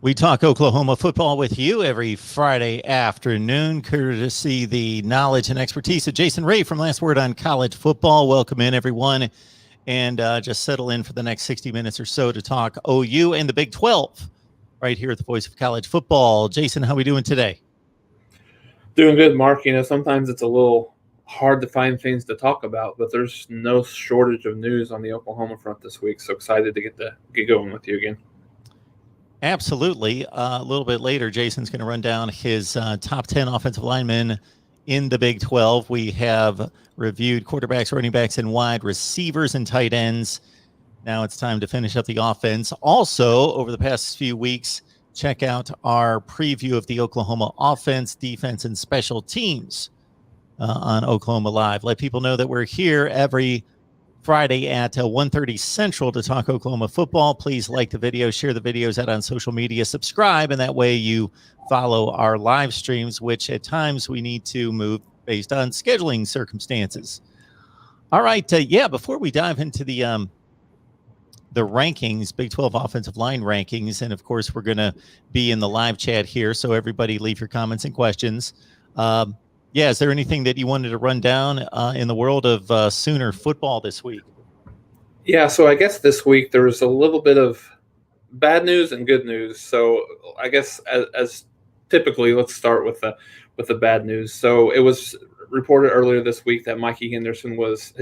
We talk Oklahoma football with you every Friday afternoon, courtesy the knowledge and expertise of Jason Ray from Last Word on College Football. Welcome in, everyone, and just settle in for the next 60 minutes or so to talk OU and the Big 12 right here at the Voice of College Football. Jason, how are we doing today? Doing good, Mark. Sometimes it's a little hard to find things to talk about, but there's no shortage of news on the Oklahoma front this week, so excited to get going with you again. Absolutely. A little bit later, Jason's going to run down his top 10 offensive linemen in the Big 12. We have reviewed quarterbacks, running backs, and wide receivers and tight ends. Now it's time to finish up the offense. Also, over the past few weeks, check out our preview of the Oklahoma offense, defense, and special teams on Oklahoma Live. Let people know that we're here every Friday at 1:30 Central to talk Oklahoma football. Please like the video, share the videos out on social media, subscribe, and that way you follow our live streams, which at times we need to move based on scheduling circumstances. All right, before we dive into the rankings, Big 12 offensive line rankings, and of course we're going to be in the live chat here, so everybody leave your comments and questions. Is there anything that you wanted to run down in the world of Sooner football this week? Yeah, so I guess this week there was a little bit of bad news and good news. So I guess as typically, let's start with the bad news. So it was reported earlier this week that Mikey Henderson was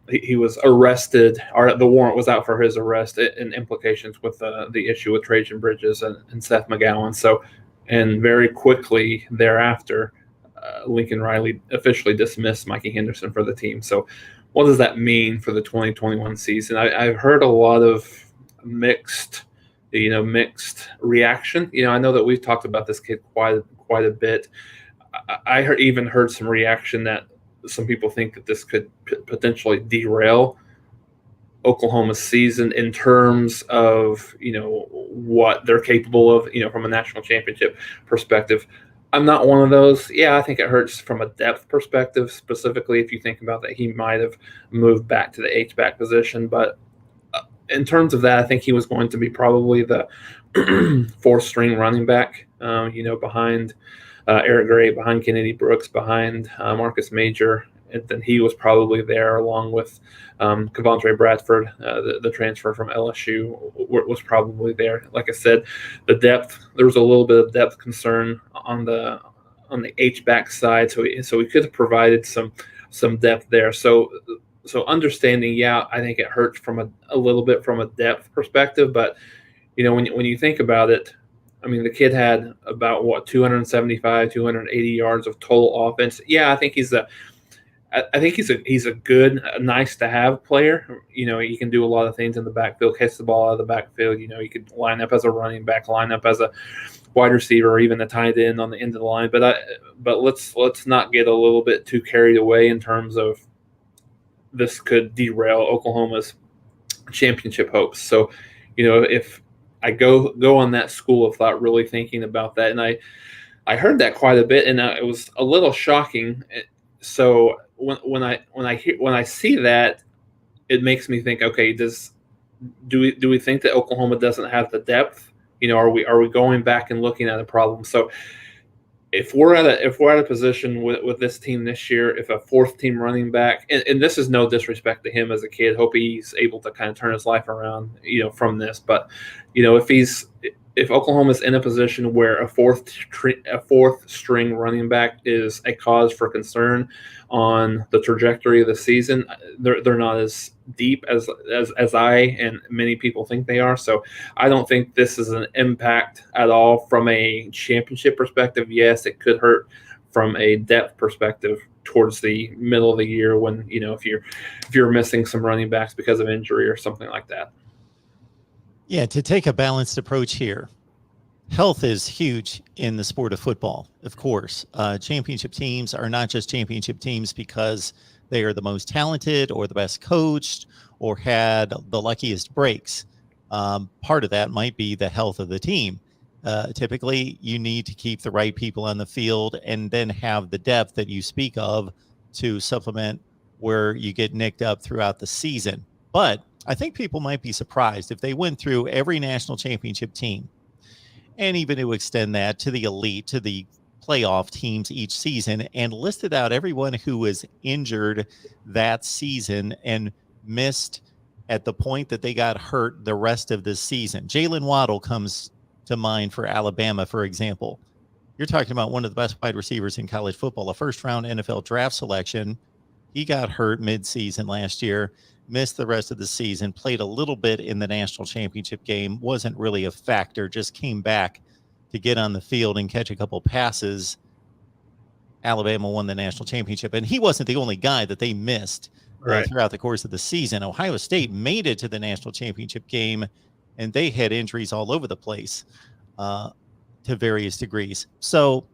he was arrested, or the warrant was out for his arrest, in implications with the issue with Trajan Bridges and Seth McGowan. So, and very quickly thereafter, Lincoln Riley officially dismissed Mikey Henderson for the team. So what does that mean for the 2021 season? I've heard a lot of mixed reaction. I know that we've talked about this kid quite a bit. I even heard some reaction that some people think that this could potentially derail Oklahoma's season in terms of, what they're capable of, from a national championship perspective. I'm not one of those. Yeah, I think it hurts from a depth perspective, specifically if you think about that he might have moved back to the H-back position. But in terms of that, I think he was going to be probably the fourth-string running back, behind Eric Gray, behind Kennedy Brooks, behind Marcus Major. And then he was probably there along with Kevontre Bradford, the transfer from LSU, was probably there. Like I said, the depth, there was a little bit of depth concern on the H-back side, so we could have provided some depth there. So understanding, I think it hurts from a little bit from a depth perspective, but when you think about it, I mean, the kid had about 275, 280 yards of total offense. Yeah, I think he's a good, nice to have player. He can do a lot of things in the backfield, catch the ball out of the backfield. He could line up as a running back, line up as a wide receiver, or even a tight end on the end of the line. But let's not get a little bit too carried away in terms of this could derail Oklahoma's championship hopes. So, if I go on that school of thought, really thinking about that, and I heard that quite a bit, and it was a little shocking. So when I see that, it makes me think, okay, do we think that Oklahoma doesn't have the depth? Are we going back and looking at a problem? So if we're at a position with this team this year, if a fourth team running back, and this is no disrespect to him as a kid, hope he's able to kind of turn his life around, from this, but if Oklahoma's in a position where a fourth string running back is a cause for concern on the trajectory of the season, they're not as deep as I and many people think they are. So I don't think this is an impact at all from a championship perspective. Yes, it could hurt from a depth perspective towards the middle of the year when, if you're missing some running backs because of injury or something like that. Yeah, to take a balanced approach here, health is huge in the sport of football, of course. Championship teams are not just championship teams because they are the most talented or the best coached or had the luckiest breaks. Part of that might be the health of the team. Typically, you need to keep the right people on the field and then have the depth that you speak of to supplement where you get nicked up throughout the season. But I think people might be surprised if they went through every national championship team and even to extend that to the elite, to the playoff teams each season, and listed out everyone who was injured that season and missed at the point that they got hurt the rest of the season. Jalen Waddle comes to mind for Alabama, for example. You're talking about one of the best wide receivers in college football, a first-round NFL draft selection. He got hurt mid-season last year, missed the rest of the season, played a little bit in the national championship game, wasn't really a factor, just came back to get on the field and catch a couple passes. Alabama won the national championship, and he wasn't the only guy that they missed throughout the course of the season. Ohio State made it to the national championship game, and they had injuries all over the place to various degrees. So,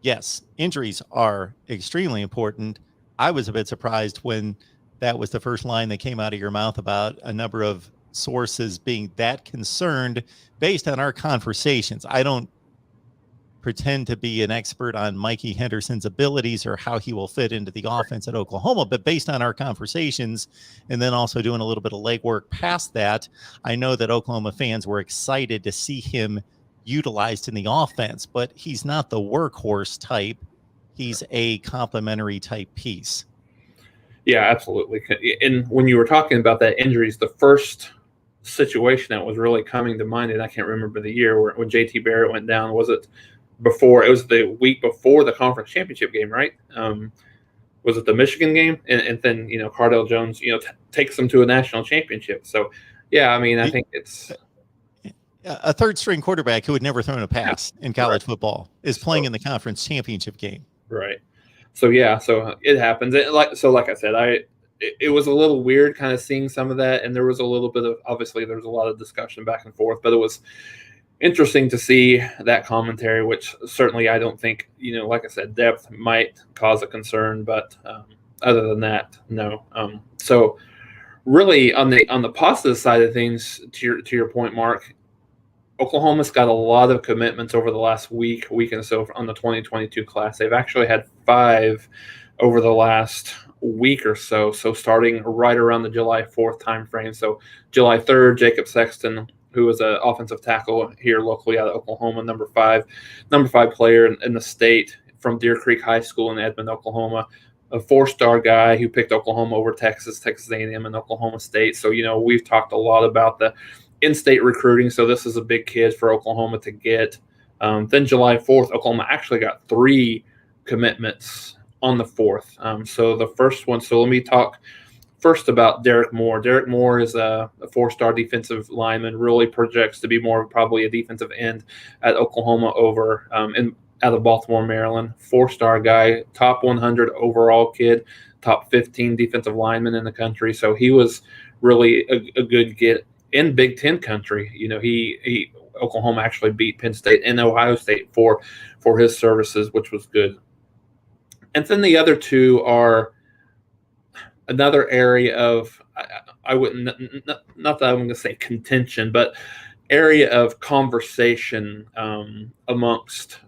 yes, injuries are extremely important. I was a bit surprised when that was the first line that came out of your mouth about a number of sources being that concerned based on our conversations. I don't pretend to be an expert on Mikey Henderson's abilities or how he will fit into the offense at Oklahoma, but based on our conversations and then also doing a little bit of legwork past that, I know that Oklahoma fans were excited to see him utilized in the offense, but he's not the workhorse type. He's a complementary type piece. Yeah, absolutely. And when you were talking about that injuries, the first situation that was really coming to mind, and I can't remember the year when JT Barrett went down, was it before? It was the week before the conference championship game, right? Was it the Michigan game? And then, Cardale Jones, takes them to a national championship. So, yeah, I mean, I think it's a third string quarterback who had never thrown a pass in college football is playing in the conference championship game. Right. So, yeah, so it happens. Like I said, it was a little weird kind of seeing some of that. And there was a little bit of, obviously there was a lot of discussion back and forth, but it was interesting to see that commentary, which certainly I don't think, like I said, depth might cause a concern, but other than that, no. So really on the positive side of things, to your point, Mark, Oklahoma's got a lot of commitments over the last week and so on the 2022 class. They've actually had 5 over the last week or so. So starting right around the July 4th timeframe. So July 3rd, Jacob Sexton, who was an offensive tackle here locally out of Oklahoma, number five player in the state from Deer Creek High School in Edmond, Oklahoma, a 4-star guy who picked Oklahoma over Texas A&M, and Oklahoma State. So, we've talked a lot about the in-state recruiting. So this is a big kid for Oklahoma to get. Then July 4th, Oklahoma actually got 3 commitments on the 4th. So the first one, so let me talk first about Derek Moore. Derek Moore is a 4-star defensive lineman, really projects to be more probably a defensive end at Oklahoma over out of Baltimore, Maryland. 4-star guy, top 100 overall kid, top 15 defensive lineman in the country. So he was really a good get in Big Ten country. Oklahoma actually beat Penn State and Ohio State for his services, which was good. And then the other 2 are another area of, I wouldn't, not that I'm going to say contention, but area of conversation amongst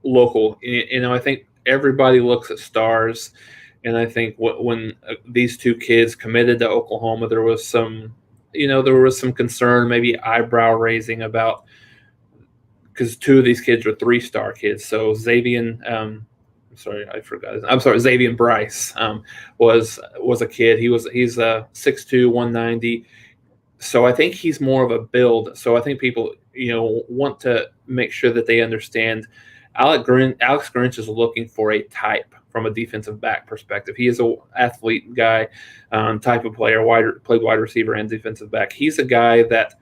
local. I think everybody looks at stars, and I think when these 2 kids committed to Oklahoma, there was some concern, maybe eyebrow raising about, because 2 of these kids are 3-star kids. So Xavier Bryce was a kid. He's a 6'2", 190. So I think he's more of a build. So I think people, want to make sure that they understand Alex Grinch is looking for a type from a defensive back perspective. He is an athlete guy, type of player, played wide receiver and defensive back. He's a guy that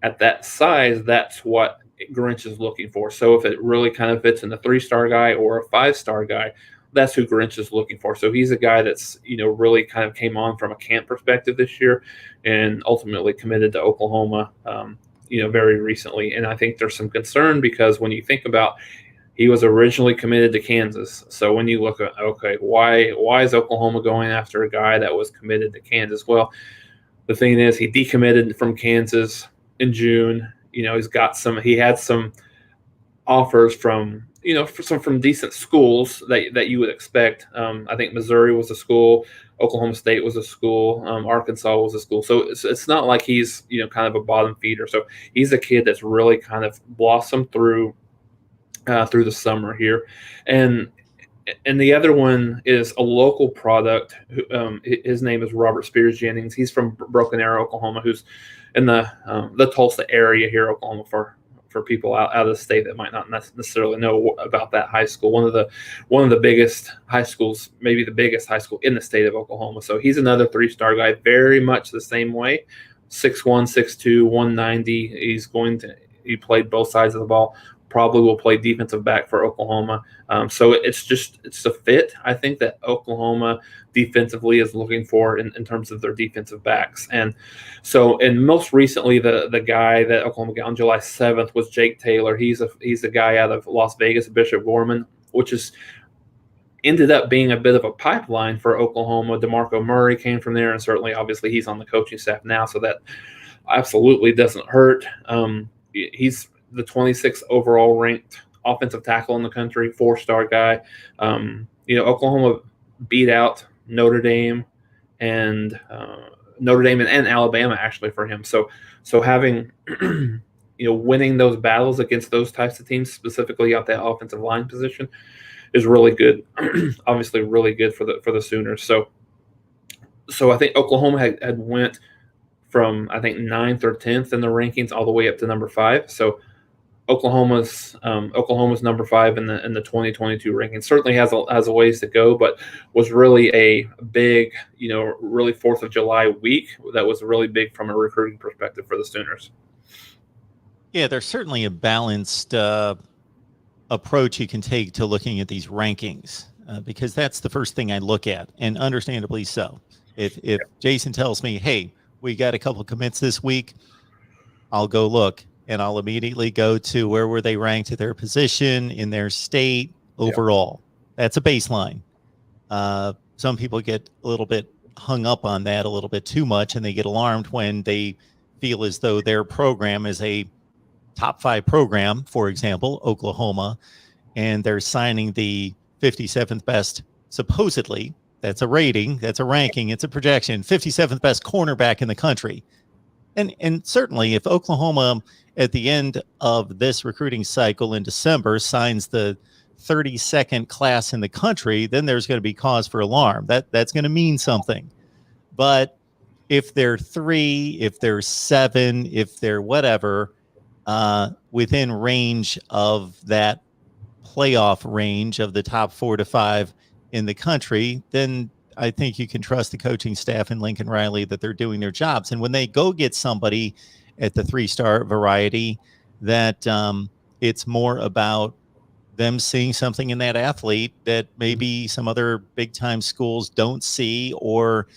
at that size, that's what Grinch is looking for. So if it really kind of fits in the 3-star guy or a 5-star guy, that's who Grinch is looking for. So he's a guy that's, really kind of came on from a camp perspective this year and ultimately committed to Oklahoma, very recently. And I think there's some concern because when you think about, he was originally committed to Kansas. So when you look at, okay, why is Oklahoma going after a guy that was committed to Kansas? Well, the thing is, he decommitted from Kansas in June. He had some offers from, from decent schools that you would expect. I think Missouri was a school, Oklahoma State was a school, Arkansas was a school. So it's not like he's kind of a bottom feeder. So he's a kid that's really kind of blossomed through the summer here, and the other one is a local product. His name is Robert Spears Jennings. He's from Broken Arrow, Oklahoma, who's in the Tulsa area here, Oklahoma, for people out of the state that might not necessarily know about that high school. One of the biggest high schools, maybe the biggest high school in the state of Oklahoma. So he's another 3-star guy, very much the same way. 6'1", 6'2", 190. He played both sides of the ball. Probably will play defensive back for Oklahoma. So it's a fit, I think, that Oklahoma defensively is looking for in terms of their defensive backs. And most recently, the guy that Oklahoma got on July 7th was Jake Taylor. He's a guy out of Las Vegas, Bishop Gorman, which is ended up being a bit of a pipeline for Oklahoma. DeMarco Murray came from there, and certainly, obviously, he's on the coaching staff now, so that absolutely doesn't hurt. He's the 26th overall ranked offensive tackle in the country, 4-star guy. Oklahoma beat out Notre Dame and Alabama actually for him. So having winning those battles against those types of teams, specifically at that offensive line position, is really good. Obviously, really good for the Sooners. So I think Oklahoma had went from, I think, 9th or 10th in the rankings all the way up to number 5. So Oklahoma's number 5 in the 2022 ranking. Certainly has a ways to go, but was really a big, really 4th of July week that was really big from a recruiting perspective for the Sooners. Yeah, there's certainly a balanced approach you can take to looking at these rankings, because that's the first thing I look at, and understandably so. If Jason tells me, hey, we got a couple commits this week, I'll go look. And I'll immediately go to where were they ranked at their position in their state overall. Yep. That's a baseline. Some people get a little bit hung up on that a little bit too much, and they get alarmed when they feel as though their program is a top 5 program, for example, Oklahoma, and they're signing the 57th best, supposedly. That's a rating. That's a ranking. It's a projection. 57th best cornerback in the country. And certainly if Oklahoma at the end of this recruiting cycle in December signs the 32nd class in the country, then there's going to be cause for alarm. That's going to mean something. But if they're 3, if they're 7, if they're whatever, within range of that playoff range of the top 4 to 5 in the country, then I think you can trust the coaching staff in Lincoln Riley that they're doing their jobs. And when they go get somebody at the 3-star variety, that it's more about them seeing something in that athlete that maybe some other big time schools don't see, or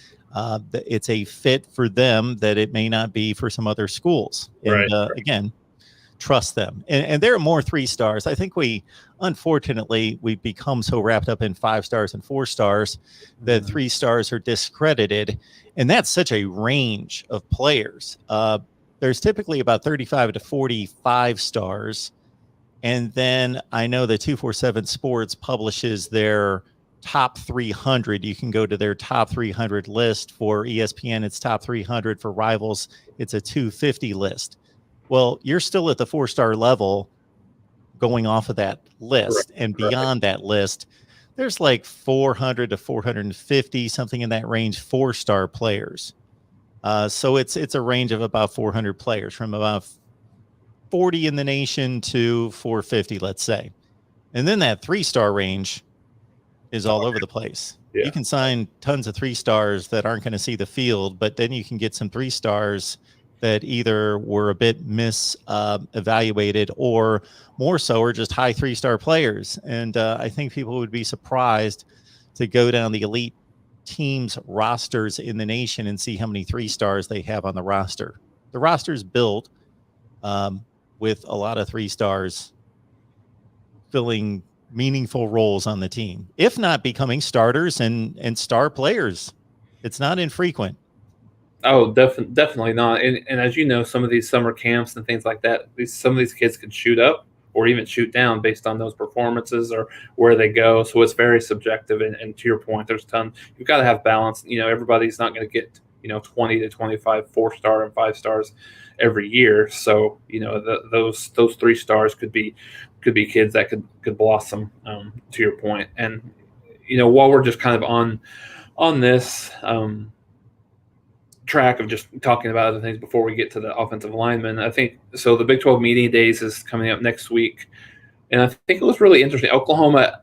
it's a fit for them that it may not be for some other schools. And again, trust them. And there are more 3-stars. I think unfortunately, we've become so wrapped up in 5 stars and 4 stars that 3 stars are discredited. And that's such a range of players. There's typically about 35 to 45 stars. And then I know that 247 Sports publishes their top 300. You can go to their top 300 list. For ESPN, it's top 300. For Rivals, it's a 250 list. Well, you're still at the 4-star level going off of that list. And beyond that list, there's like 400 to 450, something in that range, 4-star players. So it's a range of about 400 players, from about 40 in the nation to 450, let's say. And then that 3-star range is all over the place. Yeah. You can sign tons of 3-stars that aren't going to see the field, but then you can get some 3-stars that either were a bit evaluated, or more so are just high 3-star players. And I think people would be surprised to go down the elite teams rosters in the nation and see how many 3-stars they have on the roster. The roster is built with a lot of 3-stars filling meaningful roles on the team, if not becoming starters and star players. It's not infrequent. Oh, definitely not. And as you know, some of these summer camps and things like that, some of these kids can shoot up or even shoot down based on those performances or where they go. So it's very subjective. And to your point, there's tons. You've got to have balance. Everybody's not going to get 20 to 25 4-star and 5 stars every year. So those 3 stars could be kids that could blossom. To your point, and while we're just kind of on this track of just talking about other things before we get to the offensive linemen, I think so. The Big 12 Media Days is coming up next week, and I think it was really interesting. Oklahoma,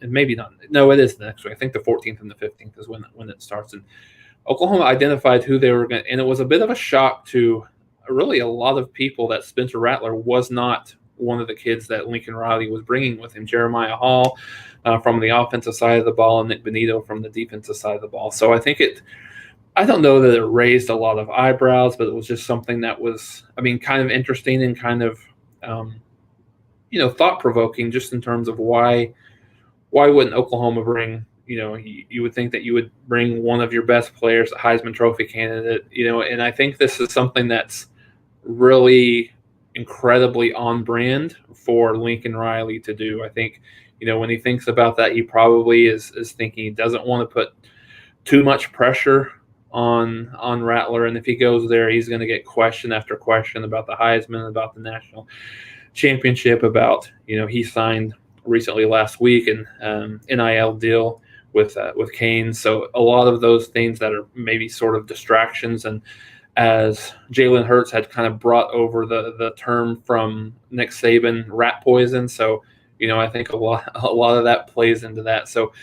and maybe not. No, it is next week. I think the 14th and the 15th is when it starts. And Oklahoma identified who they were going to, and it was a bit of a shock to really a lot of people that Spencer Rattler was not one of the kids that Lincoln Riley was bringing with him. Jeremiah Hall from the offensive side of the ball, and Nick Benito from the defensive side of the ball. So I think I don't know that it raised a lot of eyebrows, but it was just something that was, kind of interesting and kind of, thought-provoking, just in terms of why wouldn't Oklahoma bring, you would think that you would bring one of your best players, a Heisman Trophy candidate, and I think this is something that's really incredibly on brand for Lincoln Riley to do. I think, when he thinks about that, he probably is thinking he doesn't want to put too much pressure on Rattler, and if he goes there, he's going to get question after question about the Heisman, about the national championship, about he signed recently last week an NIL deal with Kane. So a lot of those things that are maybe sort of distractions, and as Jalen Hurts had kind of brought over the term from Nick Saban, rat poison. So I think a lot of that plays into that. So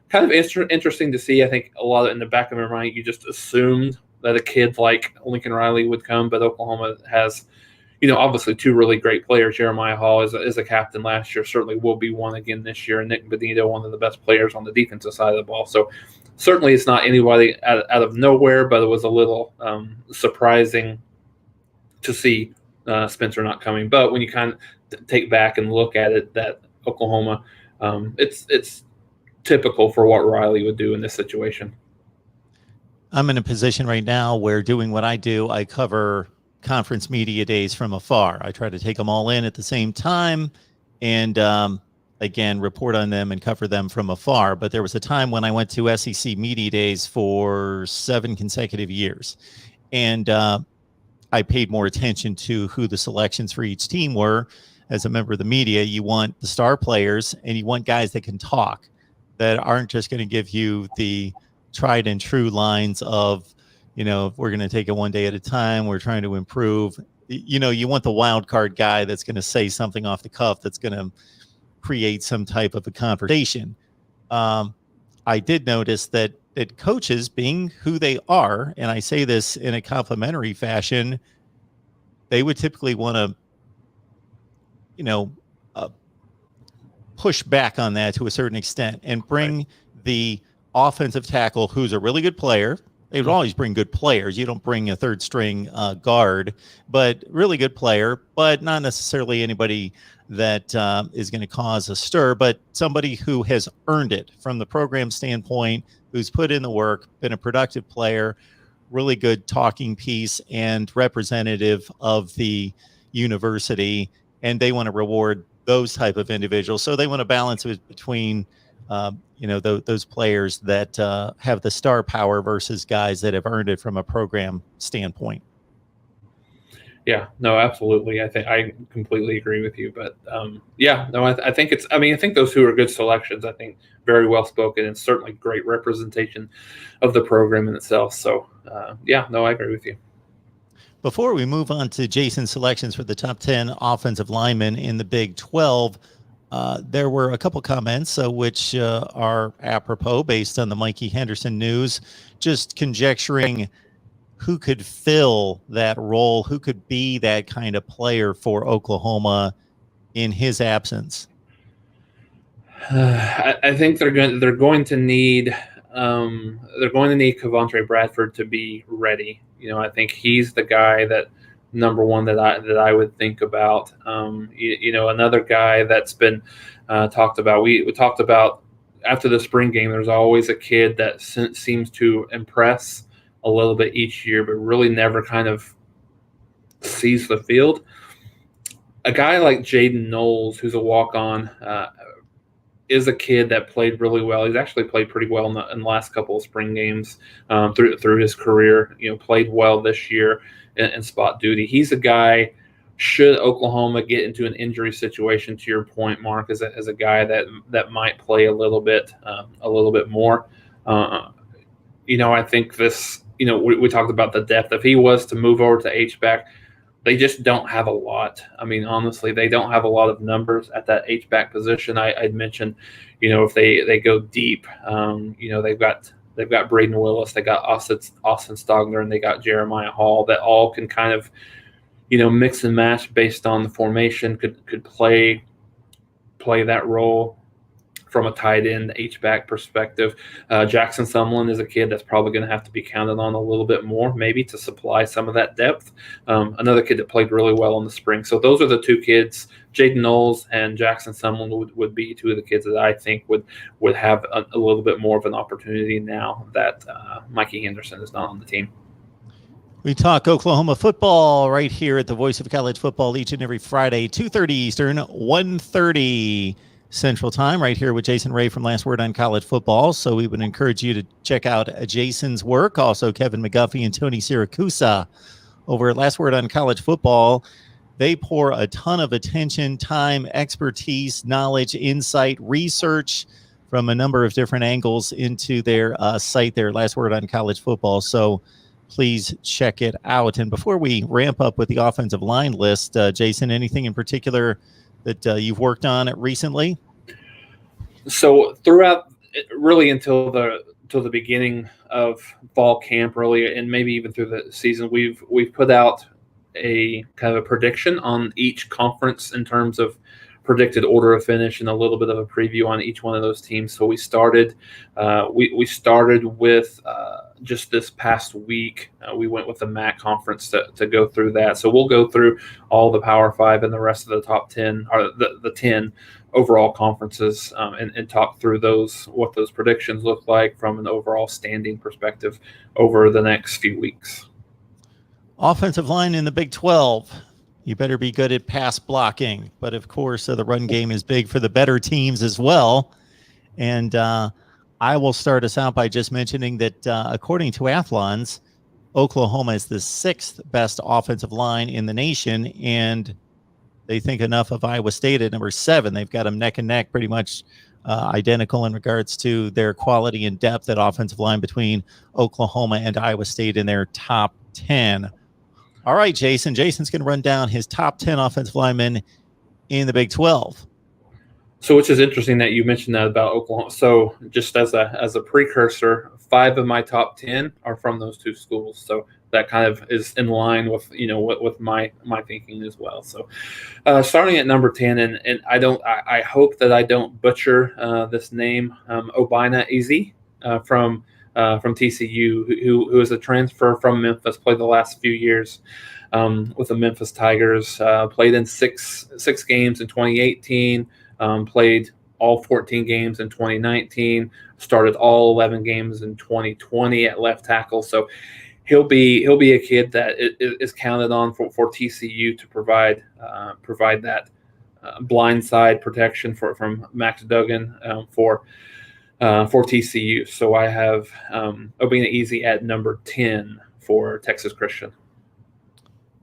kind of interesting to see. I think a lot of, in the back of my mind, you just assumed that a kid like Lincoln Riley would come, but Oklahoma has, obviously 2 really great players. Jeremiah Hall is a captain last year, certainly will be one again this year, and Nick Benito, one of the best players on the defensive side of the ball. So certainly it's not anybody out of nowhere, but it was a little surprising to see Spencer not coming. But when you kind of take back and look at it, that Oklahoma, it's typical for what Riley would do in this situation. I'm in a position right now where, doing what I do, I cover conference media days from afar. I try to take them all in at the same time and, again, report on them and cover them from afar. But there was a time when I went to SEC media days for 7 consecutive years. And I paid more attention to who the selections for each team were. As a member of the media, you want the star players, and you want guys that can talk, that aren't just going to give you the tried and true lines of, we're going to take it one day at a time, we're trying to improve. You want the wild card guy that's going to say something off the cuff that's going to create some type of a conversation. I did notice that coaches, being who they are, and I say this in a complimentary fashion, they would typically want to, push back on that to a certain extent and bring the offensive tackle, who's a really good player. They would always bring good players. You don't bring a third string guard, but really good player, but not necessarily anybody that is going to cause a stir, but somebody who has earned it from the program standpoint, who's put in the work, been a productive player, really good talking piece, and representative of the university. And they want to reward those type of individuals. So they want to balance it between, those players that have the star power versus guys that have earned it from a program standpoint. Yeah, no, absolutely. I think I completely agree with you. But I think I think those 2 are good selections. I think very well spoken and certainly great representation of the program in itself. So I agree with you. Before we move on to Jason's selections for the top 10 offensive linemen in the Big 12, there were a couple comments which are apropos based on the Mikey Henderson news, just conjecturing who could fill that role, who could be that kind of player for Oklahoma in his absence. I think they're going to need Covontre Bradford to be ready. I think he's the guy that number one that I would think about. Another guy that's been talked about. We talked about after the spring game. There's always a kid that seems to impress a little bit each year, but really never kind of sees the field. a guy like Jaden Knowles, who's a walk-on, is a kid that played really well. He's actually played pretty well in the last couple of spring games through his career. Played well this year in spot duty. He's a guy. Should Oklahoma get into an injury situation, to your point, Mark, as a guy that might play a little bit more. I think this. We talked about the depth. If he was to move over to H-back, they just don't have a lot. I mean, honestly, they don't have a lot of numbers at that H-back position. I'd mentioned, if they go deep, they've got Braden Willis, they got Austin Stogner, and they got Jeremiah Hall that all can kind of, mix and match based on the formation, could play that role from a tight end H-back perspective. Jackson Sumlin is a kid that's probably going to have to be counted on a little bit more, maybe, to supply some of that depth. Another kid that played really well in the spring. So those are the two kids. Jaden Knowles and Jackson Sumlin would be two of the kids that I think would have a little bit more of an opportunity now that Mikey Henderson is not on the team. We talk Oklahoma football right here at the Voice of College Football each and every Friday, 2:30 Eastern, 1:30 Central Time, right here with Jason Ray from Last Word on College Football. So we would encourage you to check out Jason's work. Also, Kevin McGuffey and Tony Siracusa over at Last Word on College Football. They pour a ton of attention, time, expertise, knowledge, insight, research from a number of different angles into their site there, Last Word on College Football. So please check it out. And before we ramp up with the offensive line list, Jason, anything in particular that you've worked on recently? So throughout, really until the beginning of fall camp, really, and maybe even through the season, we've put out a kind of a prediction on each conference in terms of predicted order of finish and a little bit of a preview on each one of those teams. So we started with just this past week. We went with the MAC conference to go through that. So we'll go through all the Power 5 and the rest of the top 10, or the 10 overall conferences, and talk through what those predictions look like from an overall standing perspective over the next few weeks. Offensive line in the Big 12. You better be good at pass blocking. But, of course, the run game is big for the better teams as well. And I will start us out by just mentioning that according to Athlon's, Oklahoma is the 6th best offensive line in the nation, and they think enough of Iowa State at number 7. They've got them neck and neck, pretty much identical in regards to their quality and depth at offensive line between Oklahoma and Iowa State in their top 10. All right, Jason. Jason's going to run down his top 10 offensive linemen in the Big 12. So, which is interesting that you mentioned that about Oklahoma. So, just as a precursor, 5 of my top 10 are from those two schools. So that kind of is in line with with my thinking as well. So, starting at number 10, and I hope that I don't butcher this name, Obina Eze from TCU, who is a transfer from Memphis, played the last few years with the Memphis Tigers, played in six games in 2018, played all 14 games in 2019, started all 11 games in 2020 at left tackle. So he'll be a kid that is counted on for TCU to provide that blindside protection from Max Duggan for TCU. So I have Obina Eze at number 10 for Texas Christian.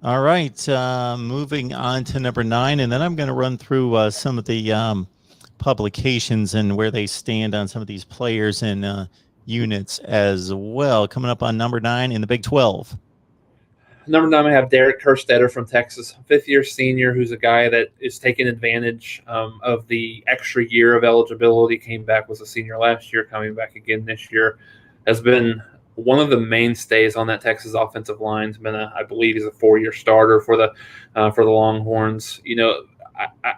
All right, moving on to number 9, and then I'm going to run through some of the publications and where they stand on some of these players and units as well. Coming up on number 9 in the Big 12. Number 9, I have Derek Kerstetter from Texas, 5th-year senior, who's a guy that is taking advantage of the extra year of eligibility. Came back, was a senior last year, coming back again this year. Has been one of the mainstays on that Texas offensive line. Has been I believe he's a 4-year starter for the Longhorns.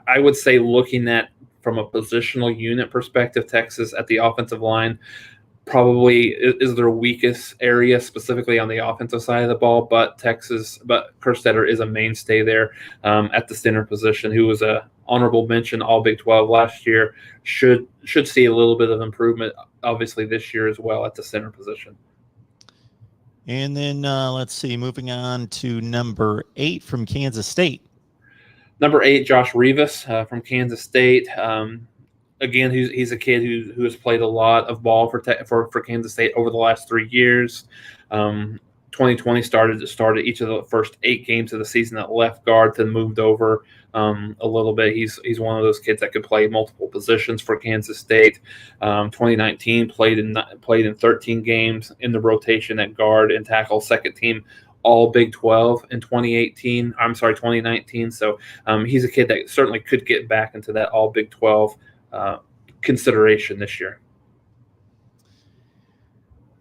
I would say, looking at from a positional unit perspective, Texas at the offensive line probably is their weakest area, specifically on the offensive side of the ball. But Kerstetter is a mainstay there at the center position, who was a honorable mention All Big 12 last year. Should see a little bit of improvement, obviously, this year as well at the center position. And then let's see, moving on to number 8 from Kansas State. Number 8, Josh Rivas from Kansas State. Again, he's a kid who has played a lot of ball for Kansas State over the last 3 years. 2020 started each of the first 8 games of the season at left guard, then moved over a little bit. He's one of those kids that could play multiple positions for Kansas State. 2019 played in 13 games in the rotation at guard and tackle, second team all Big 12 in 2019. So he's a kid that certainly could get back into that all Big 12 consideration this year.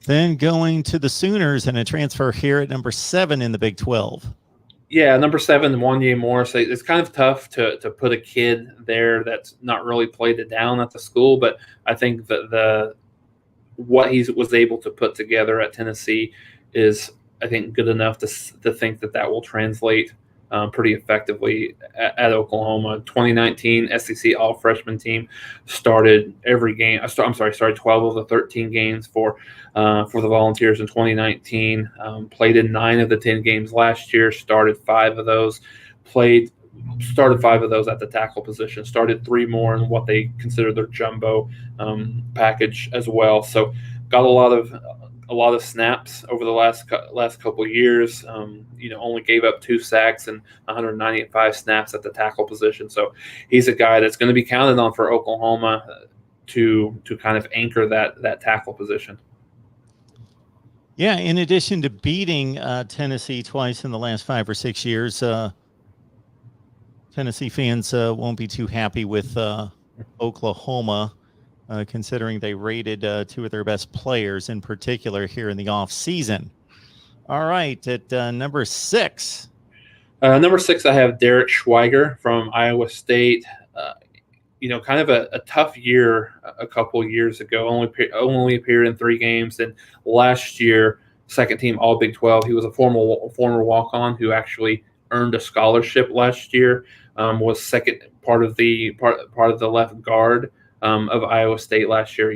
Then going to the Sooners and a transfer here at number 7 in the Big 12. Yeah, number 7, Wanye Morris. It's kind of tough to put a kid there that's not really played it down at the school, but I think that what he was able to put together at Tennessee is, I think, good enough to think that will translate pretty effectively at Oklahoma. 2019 SEC All-Freshman team started every game. Started 12 of the 13 games for the Volunteers in 2019. Played in 9 of the 10 games last year. Started 5 of those. Started 5 of those at the tackle position. Started 3 more in what they consider their jumbo package as well. So got a lot of snaps over the last couple of years. Only gave up 2 sacks and 195 snaps at the tackle position. So he's a guy that's going to be counted on for Oklahoma to kind of anchor that tackle position. Yeah, in addition to beating Tennessee twice in the last 5 or 6 years, Tennessee fans won't be too happy with Oklahoma, considering they rated 2 of their best players in particular here in the offseason. All right, at number 6. Number 6, I have Derek Schweiger from Iowa State. Kind of a tough year a couple years ago. Only appeared in 3 games, and last year, second team All Big 12. He was a former walk-on who actually earned a scholarship last year. Was second part of the left guard of Iowa State last year.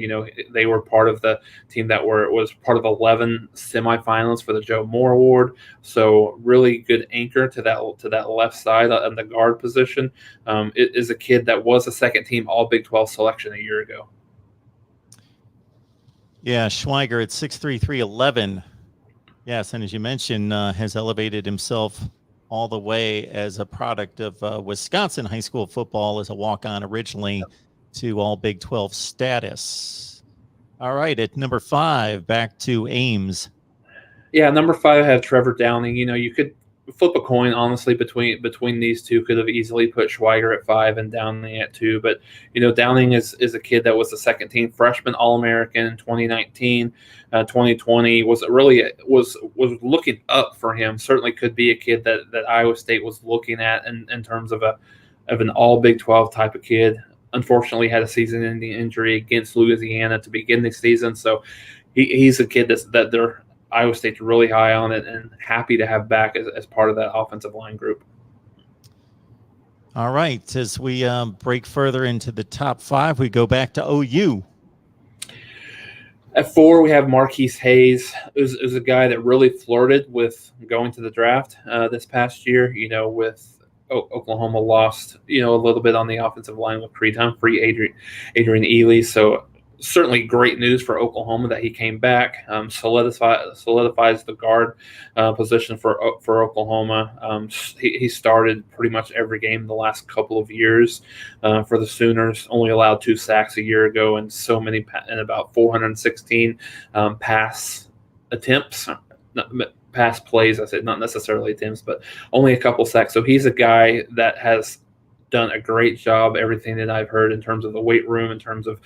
They were part of the team that was part of 11 semifinalists for the Joe Moore Award. So really good anchor to that left side on the guard position. It is a kid that was a second team All Big 12 selection a year ago. Yeah, Schweiger at 6'3", 311. Yes, and as you mentioned, has elevated himself all the way as a product of Wisconsin high school football as a walk-on originally to all Big 12 status. All right, at number 5, back to Ames. Yeah, number 5, I have Trevor Downing. You could flip a coin, honestly, between these two. Could have easily put Schweiger at 5 and Downing at 2. But, Downing is a kid that was the second team freshman All-American in 2019. 2020 was looking up for him. Certainly could be a kid that Iowa State was looking at in terms of an all Big 12 type of kid. Unfortunately had a season-ending injury against Louisiana to begin the season. So he's a kid that they're Iowa State's really high on it and happy to have back as part of that offensive line group. All right. As we break further into the top 5, we go back to OU. At 4, we have Marquise Hayes. It was a guy that really flirted with going to the draft this past year, with Oklahoma lost, a little bit on the offensive line with Creed Humphrey, Adrian Ely. So certainly great news for Oklahoma that he came back. Solidifies the guard position for Oklahoma. He started pretty much every game the last couple of years for the Sooners. Only allowed 2 sacks a year ago and about 416 pass attempts. Pass plays, I said, not necessarily attempts, but only a couple sacks. So he's a guy that has done a great job, everything that I've heard in terms of the weight room, in terms of,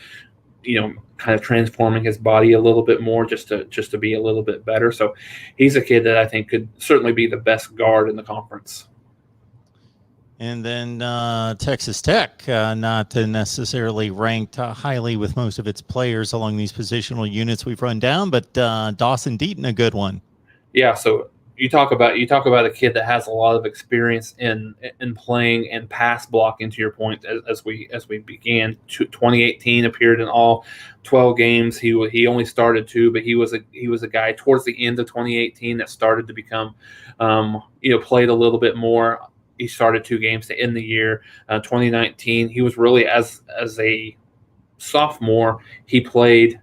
kind of transforming his body a little bit more just to be a little bit better. So he's a kid that I think could certainly be the best guard in the conference. And then Texas Tech, not necessarily ranked highly with most of its players along these positional units we've run down, but Dawson Deaton, a good one. Yeah, so you talk about a kid that has a lot of experience in playing and pass blocking. To your point, as we began, 2018 appeared in all 12 games. He only started 2, but he was a guy towards the end of 2018 that started to become, played a little bit more he started 2 games to end the year. 2019, he was really as a sophomore, he played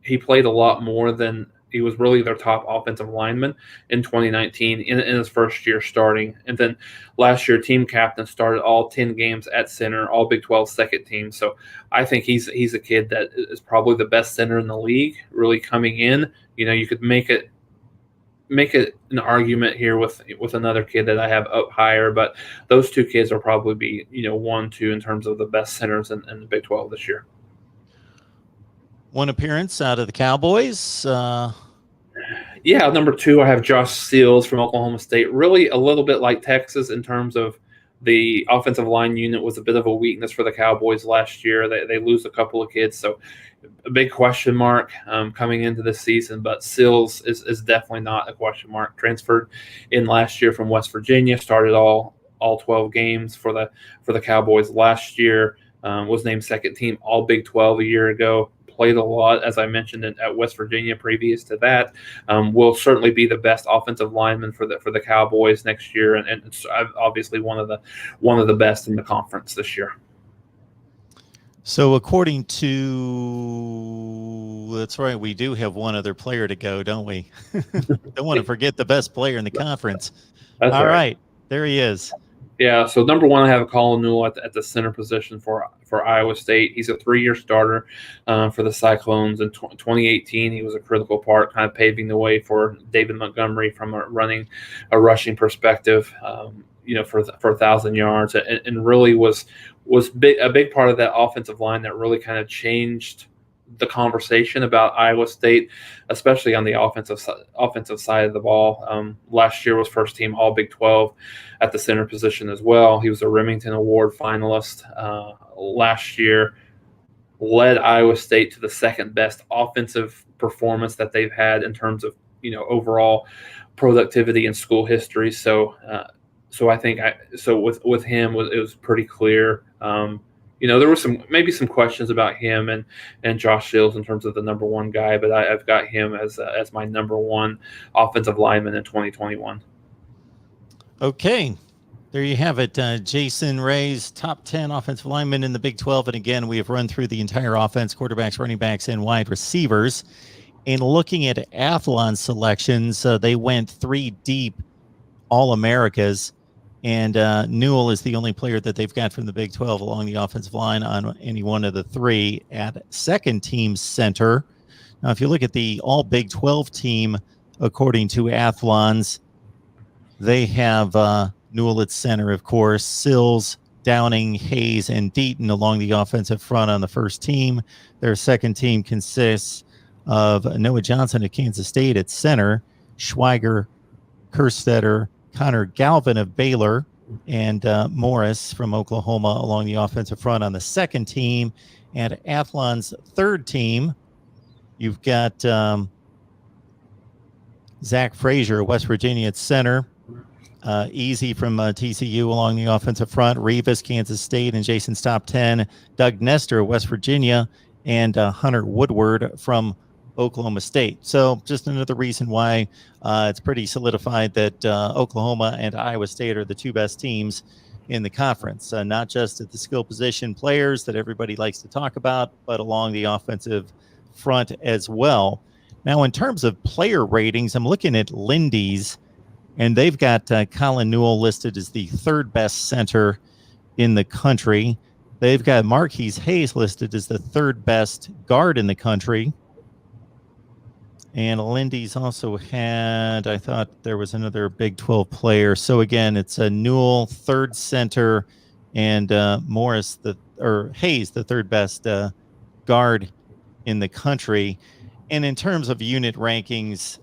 a lot more than he was really their top offensive lineman in 2019 in his first year starting. And then last year, team captain, started all 10 games at center, all Big 12 second team. So I think he's a kid that is probably the best center in the league, really coming in. You could make it an argument here with another kid that I have up higher, but those 2 kids will probably be 1, 2 in terms of the best centers in the Big 12 this year. One appearance out of the Cowboys. Yeah, number 2, I have Josh Seals from Oklahoma State. Really a little bit like Texas in terms of the offensive line unit was a bit of a weakness for the Cowboys last year. They lose a couple of kids, so a big question mark coming into this season. But Seals is definitely not a question mark. Transferred in last year from West Virginia, started all 12 games for the Cowboys last year. Was named second team All Big 12 a year ago. Played a lot, as I mentioned, at West Virginia previous to that. Will certainly be the best offensive lineman for the Cowboys next year, and it's obviously one of the best in the conference this year. So according to, that's right, we do have one other player to go, don't we? Don't want to forget the best player in the conference. That's all right. There he is. Yeah, so number 1, I have Colin Newell at the center position for Iowa State. He's a 3-year starter for the Cyclones. In 2018, he was a critical part, kind of paving the way for David Montgomery from a rushing perspective, for 1,000 yards, and really was a big part of that offensive line that really kind of changed the conversation about Iowa State, especially on the offensive side of the ball. Last year was first team All Big 12 at the center position as well. He was a Remington Award finalist last year, led Iowa State to the second best offensive performance that they've had in terms of overall productivity in school history. So I think with him it was pretty clear. There was maybe some questions about him and Josh Seals in terms of the number 1 guy, but I've got him as my number 1 offensive lineman in 2021. Okay, there you have it. Jason Ray's top 10 offensive linemen in the Big 12. And again, we have run through the entire offense, quarterbacks, running backs, and wide receivers. And looking at Athlon's selections, they went 3 deep All-Americas. And Newell is the only player that they've got from the Big 12 along the offensive line on any one of the 3 at second team center. Now, if you look at the all Big 12 team, according to Athlon's, they have Newell at center, of course, Sills, Downing, Hayes, and Deaton along the offensive front on the first team. Their second team consists of Noah Johnson of Kansas State at center, Schweiger, Kerstetter, Connor Galvin of Baylor, and Morris from Oklahoma along the offensive front on the second team. And Athlon's third team, you've got Zach Frazier of West Virginia at center, Easy from TCU along the offensive front, Revis, Kansas State, and Jason's top 10, Doug Nestor of West Virginia, and Hunter Woodward from Oklahoma State. So just another reason why it's pretty solidified that Oklahoma and Iowa State are the 2 best teams in the conference, not just at the skill position players that everybody likes to talk about, but along the offensive front as well. Now, in terms of player ratings, I'm looking at Lindy's, and they've got Colin Newell listed as the 3rd best center in the country. They've got Marquise Hayes listed as the 3rd best guard in the country. And Lindy's also had, I thought there was another Big 12 player. So again, it's a Newell 3rd center and Hayes, the 3rd best guard in the country. And in terms of unit rankings,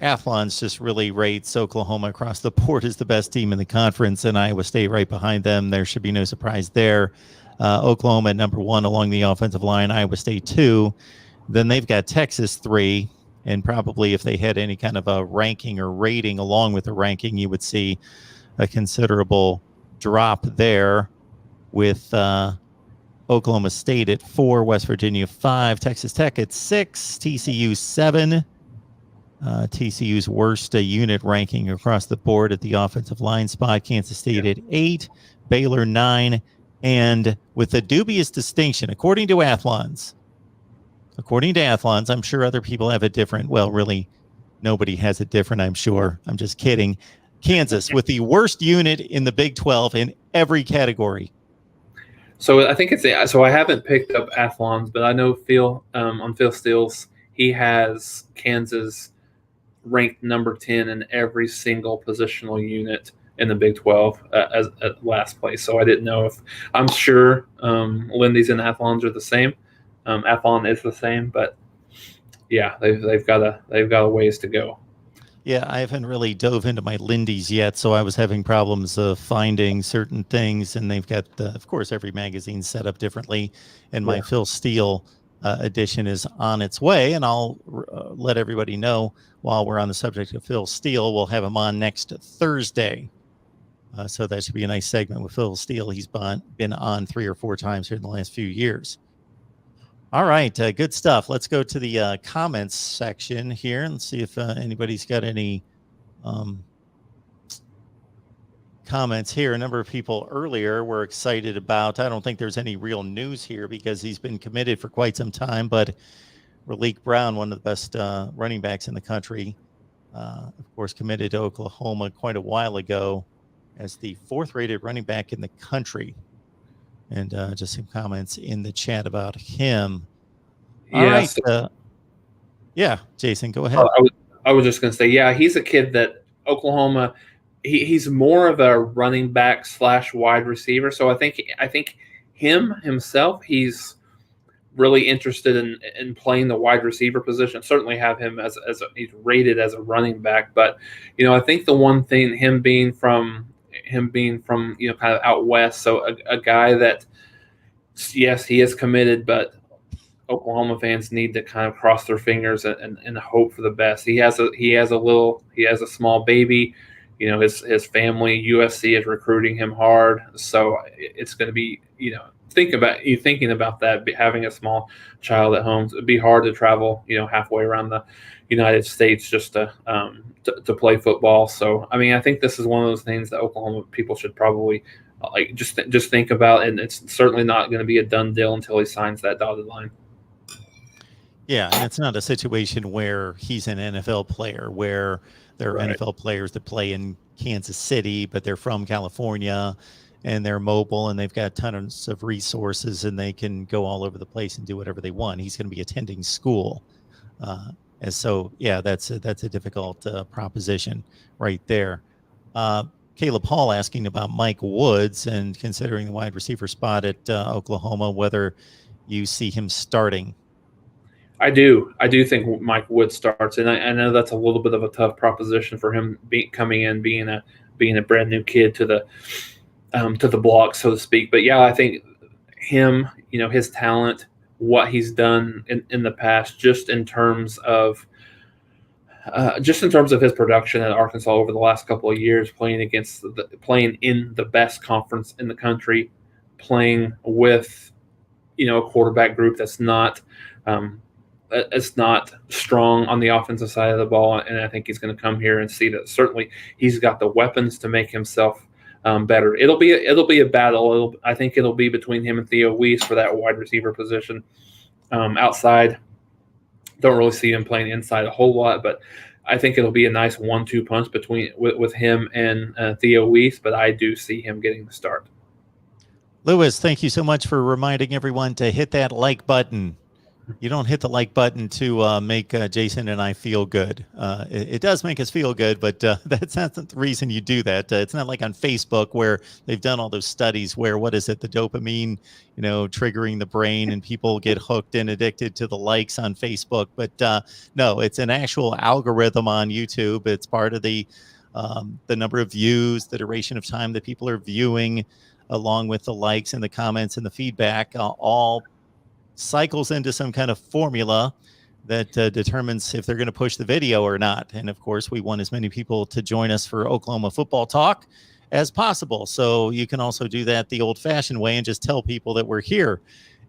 Athlon's just really rates Oklahoma across the board as the best team in the conference, and Iowa State right behind them. There should be no surprise there. Oklahoma at number 1 along the offensive line, Iowa State 2. Then they've got Texas 3, and probably if they had any kind of a ranking or rating along with the ranking, you would see a considerable drop there with Oklahoma State at 4, West Virginia 5, Texas Tech at 6, TCU 7, TCU's worst unit ranking across the board at the offensive line spot. Kansas State at 8, Baylor 9, and with a dubious distinction, according to Athlons, I'm sure other people have it different. Well, really, nobody has it different, I'm sure. I'm just kidding. Kansas with the worst unit in the Big 12 in every category. So I think so I haven't picked up Athlons, but I know Phil on Phil Steele's, he has Kansas ranked number 10 in every single positional unit in the Big 12 as at last place. So I didn't know if I'm sure Lindy's and Athlons are the same. Athlon is the same, but yeah, they've got a ways to go. Yeah, I haven't really dove into my Lindy's yet, so I was having problems finding certain things, and they've got, of course, every magazine set up differently, and my Phil Steele edition is on its way, and I'll let everybody know while we're on the subject of Phil Steele. We'll have him on next Thursday, so that should be a nice segment with Phil Steele. He's been on 3 or 4 times here in the last few years. All right, good stuff. Let's go to the comments section here and see if anybody's got any comments here. A number of people earlier were excited about, I don't think there's any real news here because he's been committed for quite some time, but Raleek Brown, one of the best running backs in the country, of course, committed to Oklahoma quite a while ago as the 4th rated running back in the country. And just some comments in the chat about him. All right. Yeah, Jason, go ahead. I was just going to say, yeah, he's a kid that Oklahoma, he's more of a running back / wide receiver. So I think himself, he's really interested in playing the wide receiver position. Certainly have him as he's rated as a running back. But, I think the one thing, him being from kind of out west, so a guy that, yes, he is committed, but Oklahoma fans need to kind of cross their fingers and hope for the best. He has a small baby, his family, USC is recruiting him hard, so it's going to be, thinking about that, having a small child at home. It'd be hard to travel, halfway around the United States just to play football. So, I mean, I think this is one of those things that Oklahoma people should probably just think about, and it's certainly not going to be a done deal until he signs that dotted line. Yeah, and it's not a situation where he's an NFL player, where there are NFL players that play in Kansas City, but they're from California and they're mobile and they've got tons of resources and they can go all over the place and do whatever they want. He's going to be attending school. And so, yeah, that's a difficult proposition right there. Caleb Hall asking about Mike Woods and considering the wide receiver spot at Oklahoma, whether you see him starting. I do think Mike Woods starts, and I know that's a little bit of a tough proposition for him coming in, being a brand new kid to the block, so to speak. But yeah, I think him, his talent, what he's done in the past, just in terms of his production at Arkansas over the last couple of years, playing in the best conference in the country, playing with a quarterback group that's not strong on the offensive side of the ball, and I think he's going to come here and see that certainly he's got the weapons to make himself better. It'll be a battle. I think it'll be between him and Theo Weiss for that wide receiver position. Outside, don't really see him playing inside a whole lot, but I think it'll be a nice 1-2 punch with him and Theo Weiss. But I do see him getting the start. Lewis, thank you so much for reminding everyone to hit that like button. You don't hit the like button to make Jason and I feel good. It does make us feel good, but that's not the reason you do that. It's not like on Facebook where they've done all those studies where, what is it, the dopamine, triggering the brain and people get hooked and addicted to the likes on Facebook. But no, it's an actual algorithm on YouTube. It's part of the number of views, the duration of time that people are viewing, along with the likes and the comments and the feedback, all cycles into some kind of formula that determines if they're going to push the video or not. And of course, we want as many people to join us for Oklahoma football talk as possible. So you can also do that the old fashioned way and just tell people that we're here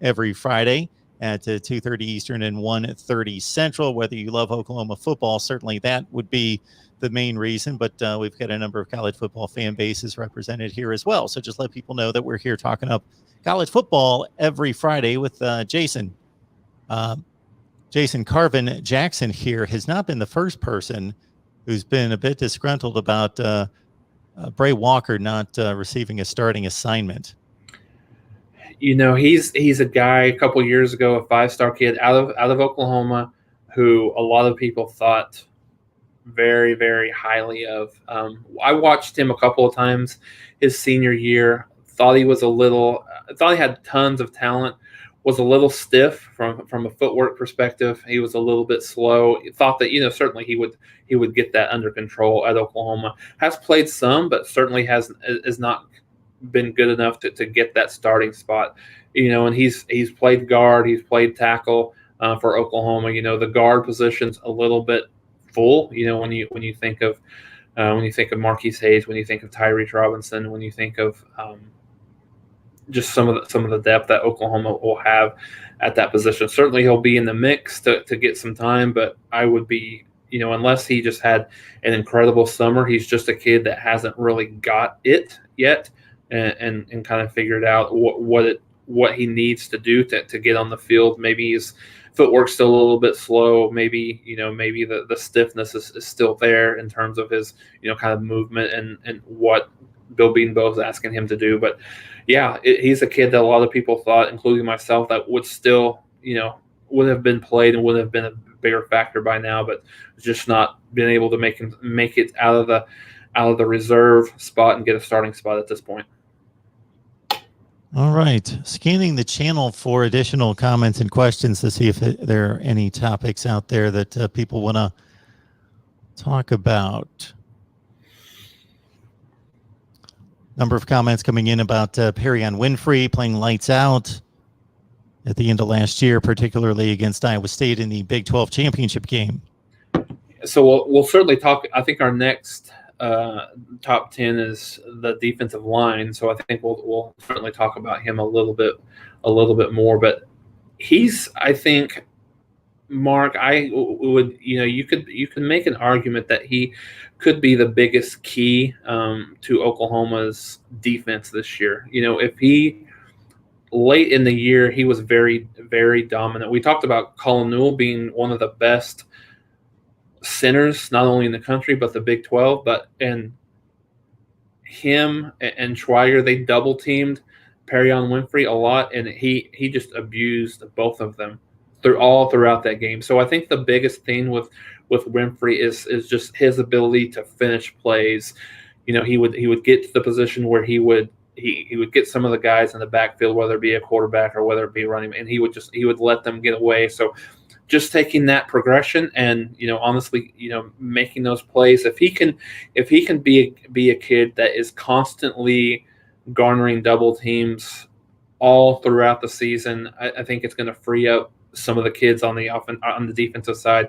every Friday at 2:30 Eastern and 1:30 Central. Whether you love Oklahoma football, certainly that would be the main reason, but we've got a number of college football fan bases represented here as well. So just let people know that we're here talking up college football every Friday with Jason. Jason Carvin Jackson here has not been the first person who's been a bit disgruntled about Bray Walker not receiving a starting assignment. You know, he's a guy a couple years ago, a 5-star kid out of Oklahoma, who a lot of people thought very, very highly of. I watched him a couple of times his senior year. Thought he had tons of talent. Was a little stiff from a footwork perspective. He was a little bit slow. Thought that, you know, certainly he would get that under control at Oklahoma. Has played some, but certainly has not been good enough to get that starting spot. You know, and he's played guard, he's played tackle for Oklahoma. You know, the guard position's a little bit full. You know, when you think of Marquise Hayes, when you think of Tyrese Robinson, when you think of just some of the depth that Oklahoma will have at that position. Certainly he'll be in the mix to get some time, but I would be, you know, unless he just had an incredible summer, he's just a kid that hasn't really got it yet and kind of figured out what he needs to do to get on the field. Maybe his footwork's still a little bit slow. Maybe, you know, maybe the stiffness is still there in terms of his, you know, kind of movement and what Bill Bedenbaugh is asking him to do. But yeah, he's a kid that a lot of people thought, including myself, that would still, you know, would have been played and would have been a bigger factor by now, but just not been able to make it out of the reserve spot and get a starting spot at this point. All right. Scanning the channel for additional comments and questions to see if there are any topics out there that people want to talk about. Number of comments coming in about Perrion Winfrey playing lights out at the end of last year, particularly against Iowa State in the Big 12 championship game. So we'll certainly talk. I think our next top 10 is the defensive line. So I think we'll certainly talk about him a little bit more. But he's, I think, Mark, I would, you know, you could make an argument that he could be the biggest key to Oklahoma's defense this year. You know, if he late in the year, he was very, very dominant. We talked about Colin Newell being one of the best centers, not only in the country, but the Big 12, and him and Schweiger, they double teamed Perrion Winfrey a lot. And he just abused both of them throughout that game. So I think the biggest thing with Winfrey is just his ability to finish plays. You know, he would get to the position where he would get some of the guys in the backfield, whether it be a quarterback or whether it be running, and he would let them get away. So just taking that progression and, you know, honestly, you know, making those plays. If he can be a kid that is constantly garnering double teams all throughout the season, I think it's going to free up some of the kids on the defensive side.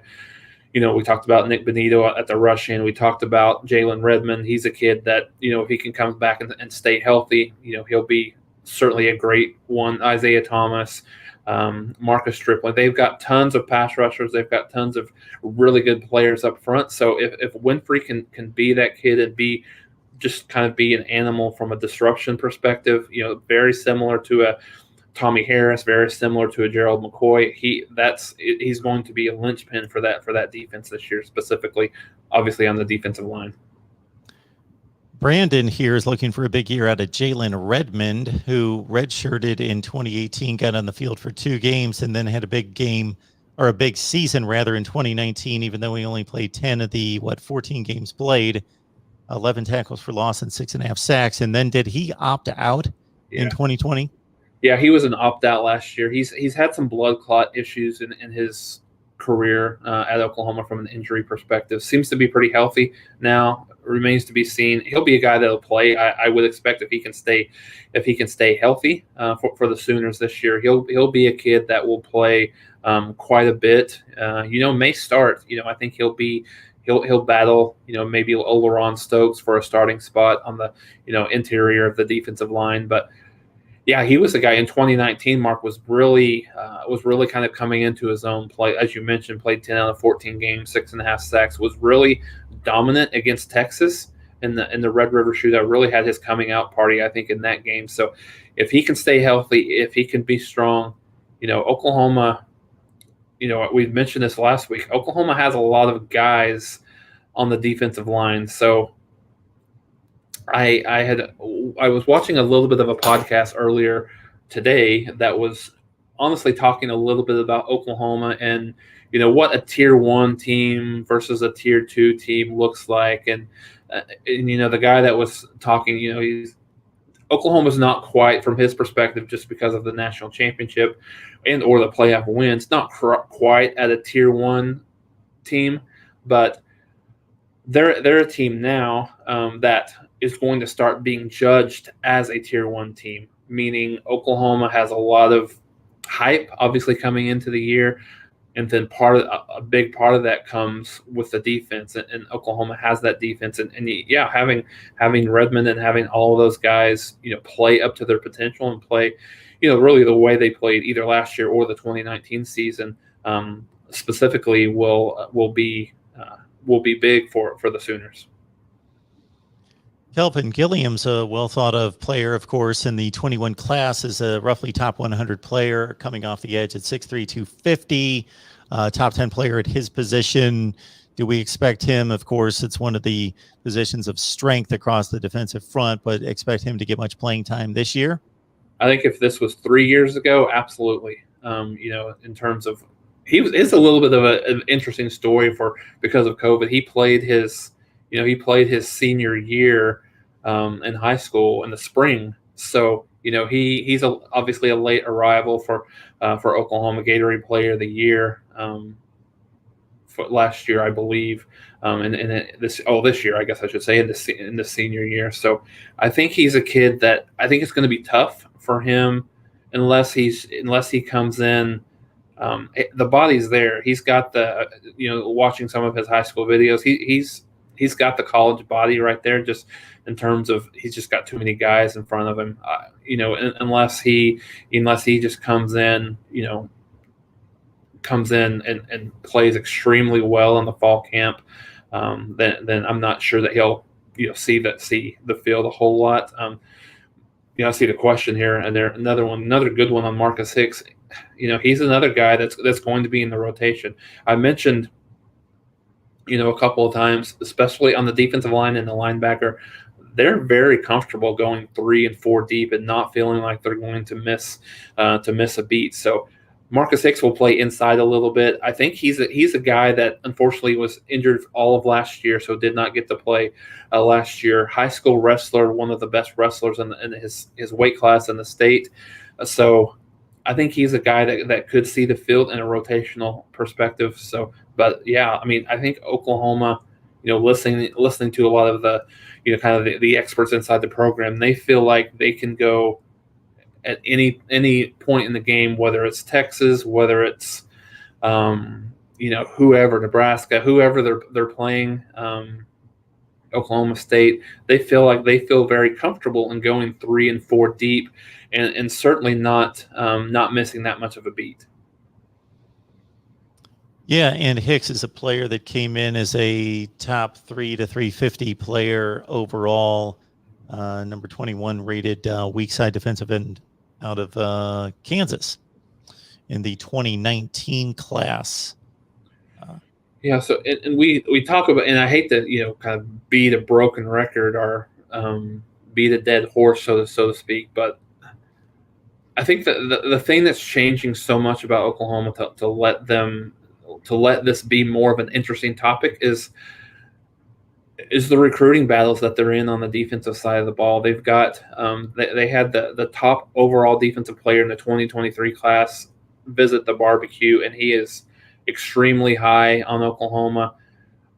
You know, we talked about Nick Benito at the rush end. We talked about Jalen Redmond. He's a kid that, you know, if he can come back and stay healthy, you know, he'll be certainly a great one. Isaiah Thomas, Marcus Stripling. They've got tons of pass rushers. They've got tons of really good players up front. So if Winfrey can be that kid and be an animal from a disruption perspective, you know, very similar to a Tommy Harris, very similar to a Gerald McCoy. He's going to be a linchpin for that defense this year, specifically, obviously on the defensive line. Brandon here is looking for a big year out of Jalen Redmond, who redshirted in 2018, got on the field for 2 games, and then had a big season rather in 2019, even though he only played 10 of the 14 games played, 11 tackles for loss and 6.5 sacks. And then did he opt out in 2020? Yeah, he was an opt-out last year. He's had some blood clot issues in his career at Oklahoma from an injury perspective. Seems to be pretty healthy now. Remains to be seen. He'll be a guy that'll play. I would expect if he can stay healthy for the Sooners this year, he'll be a kid that will play quite a bit. You know, may start. You know, I think he'll battle, you know, maybe LaRon Stokes for a starting spot on the, you know, interior of the defensive line. But Yeah, he was the guy in 2019. Mark was really kind of coming into his own play, as you mentioned. Played 10 out of 14 games, 6.5 sacks. Was really dominant against Texas in the Red River Shootout. Really had his coming out party, I think, in that game. So if he can stay healthy, if he can be strong, Oklahoma. We mentioned this last week. Oklahoma has a lot of guys on the defensive line, so. I was watching a little bit of a podcast earlier today that was honestly talking a little bit about Oklahoma and what a tier 1 team versus a tier 2 team looks like, and the guy that was talking, Oklahoma's not quite, from his perspective, just because of the national championship and or the playoff wins, not quite at a tier 1 team, but they're a team now that is going to start being judged as a tier 1 team, meaning Oklahoma has a lot of hype, obviously, coming into the year, and then a big part of that comes with the defense, and Oklahoma has that defense, and having Redmond and having all of those guys, play up to their potential and play, really the way they played either last year or the 2019 season, specifically will be big for the Sooners. Kelvin Gilliam's a well thought of player, of course, in the 21 class, is a roughly top 100 player coming off the edge at 6'3", 250, top 10 player at his position. Do we expect him? Of course, it's one of the positions of strength across the defensive front, but expect him to get much playing time this year? I think if this was 3 years ago, absolutely. In terms of, it's a little bit of an interesting story because of COVID. He played his senior year in high school in the spring. So, he's obviously a late arrival for Oklahoma, Gatorade Player of the Year for last year, I believe, and this year, I guess I should say, in the senior year. So I think he's a kid that I think it's going to be tough for him unless he comes in. The body's there. He's got watching some of his high school videos, he's got the college body right there, just in terms of he's just got too many guys in front of him. Unless he just comes in and plays extremely well in the fall camp, then I'm not sure that he'll see the field a whole lot. I see the question here, and there another good one on Marcus Hicks. He's another guy that's going to be in the rotation. I mentioned, a couple of times, especially on the defensive line and the linebacker, they're very comfortable going 3 and 4 deep and not feeling like they're going to miss a beat. So Marcus Hicks will play inside a little bit. I think he's a guy that unfortunately was injured all of last year, so did not get to play last year. High school wrestler, one of the best wrestlers in his weight class in the state. So I think he's a guy that could see the field in a rotational perspective. So, but yeah, I think Oklahoma, listening to a lot of the, kind of the experts inside the program, they feel like they can go at any point in the game, whether it's Texas, whether it's whoever, Nebraska, whoever they're playing, Oklahoma State, they feel very comfortable in going 3 and 4 deep, and certainly not missing that much of a beat. Yeah, and Hicks is a player that came in as a top 3 to 350 player overall, number 21 rated weak side defensive end out of Kansas in the 2019 class. Yeah, so and we talk about, and I hate to kind of beat a broken record or beat a dead horse, so to speak, but I think that the thing that's changing so much about Oklahoma to let this be more of an interesting topic is the recruiting battles that they're in on the defensive side of the ball. They've got they had the top overall defensive player in the 2023 class visit the barbecue, and he is extremely high on Oklahoma.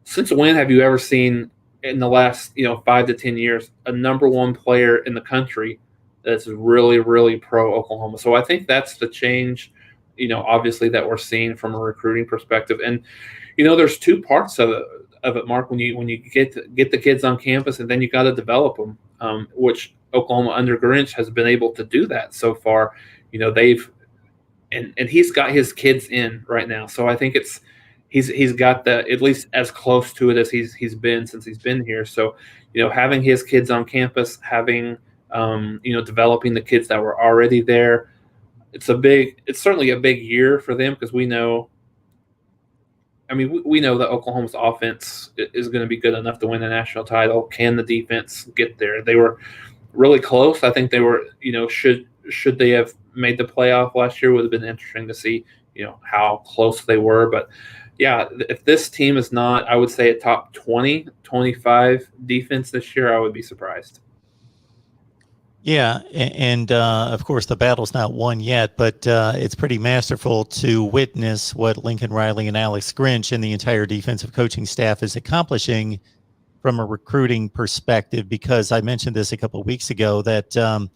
Since when have you ever seen in the last 5 to 10 years a number 1 player in the country that's really, really pro Oklahoma? So I think that's the change, obviously, that we're seeing from a recruiting perspective. And there's 2 parts of it. of it, Mark, when you get the kids on campus, and then you got to develop them, which Oklahoma under Grinch has been able to do that so far. They've and he's got his kids in right now, so I think he's got the at least as close to it as he's been since he's been here. So having his kids on campus, having developing the kids that were already there, it's certainly a big year for them, because we know that Oklahoma's offense is going to be good enough to win the national title. Can the defense get there? They were really close. I think they were, should they have made the playoff last year, would have been interesting to see, how close they were. But yeah, if this team is not, I would say, a top 20, 25 defense this year, I would be surprised. Yeah, and of course the battle's not won yet, but it's pretty masterful to witness what Lincoln Riley and Alex Grinch and the entire defensive coaching staff is accomplishing from a recruiting perspective, because I mentioned this a couple of weeks ago that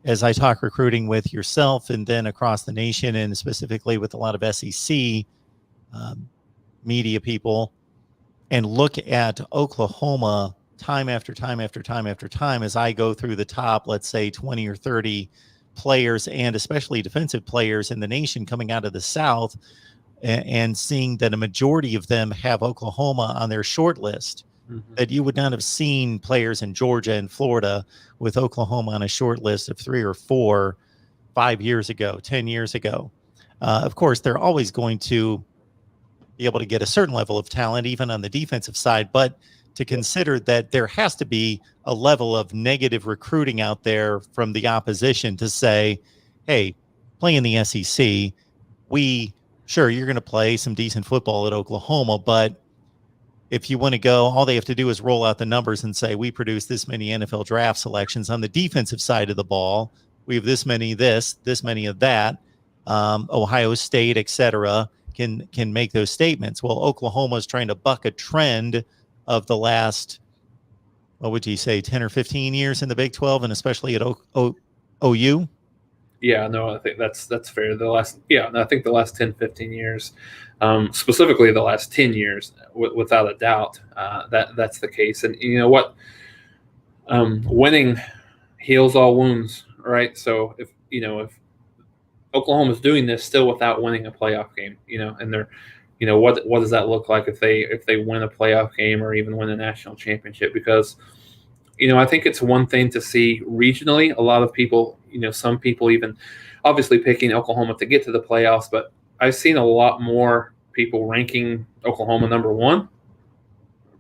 as I talk recruiting with yourself and then across the nation, and specifically with a lot of SEC media people, and look at Oklahoma time after time after time after time, as I go through the top, let's say 20 or 30 players, and especially defensive players in the nation coming out of the South, and seeing that a majority of them have Oklahoma on their short list, that you would not have seen players in Georgia and Florida with Oklahoma on a short list of 3 or 4, 5 years ago, 10 years ago. Of course, they're always going to be able to get a certain level of talent, even on the defensive side, but to consider that there has to be a level of negative recruiting out there from the opposition to say, hey, play in the SEC. Sure, you're going to play some decent football at Oklahoma, but if you want to go, all they have to do is roll out the numbers and say, we produce this many NFL draft selections on the defensive side of the ball. We have this many this many of that. Ohio State, et cetera, can make those statements. Well, Oklahoma is trying to buck a trend of the last, what would you say, 10 or 15 years in the Big 12, and especially at OU? Yeah, no, I think that's fair. I think the last 10, 15 years, specifically the last 10 years, without a doubt, that's the case. And you know what? Winning heals all wounds, right? So if Oklahoma's doing this still without winning a playoff game, and they're, what does that look like if they win a playoff game or even win a national championship? Because I think it's one thing to see regionally. A lot of people, some people even obviously picking Oklahoma to get to the playoffs, but I've seen a lot more people ranking Oklahoma number 1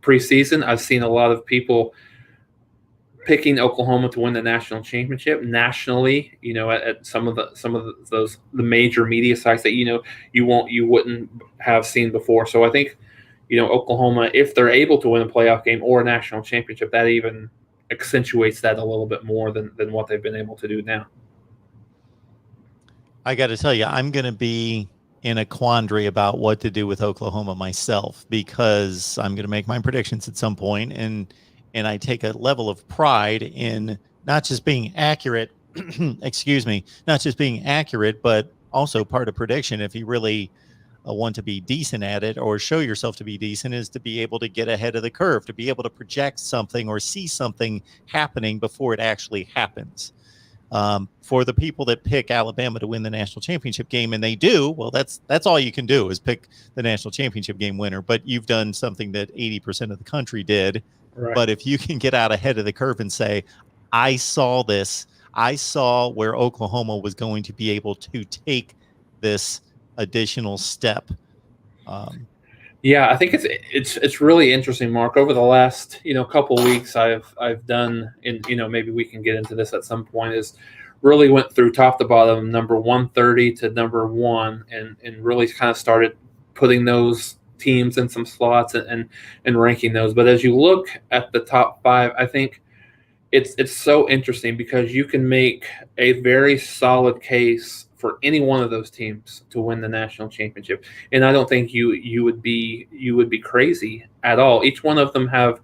preseason. I've seen a lot of people picking Oklahoma to win the national championship nationally, at some of the major media sites that you wouldn't have seen before. So I think Oklahoma, if they're able to win a playoff game or a national championship, that even accentuates that a little bit more than what they've been able to do now. I got to tell you, I'm going to be in a quandary about what to do with Oklahoma myself, because I'm going to make my predictions at some point, and I take a level of pride in not just being accurate, not just being accurate, but also part of prediction, if you really want to be decent at it or show yourself to be decent, is to be able to get ahead of the curve, to be able to project something or see something happening before it actually happens. For the people that pick Alabama to win the national championship game, and they do, well, that's all you can do is pick the national championship game winner. But you've done something that 80% of the country did. Right. But if you can get out ahead of the curve and say, I saw this, I saw where Oklahoma was going to be able to take this additional step. Yeah, I think it's really interesting, Mark. Over the last couple of weeks, I've done, and maybe we can get into this at some point, is really went through top to bottom, number 130 to number 1, and really kind of started putting those teams in some slots and ranking those. But as you look at the top 5, I think it's so interesting, because you can make a very solid case for any one of those teams to win the national championship, and I don't think you would be crazy at all. Each one of them have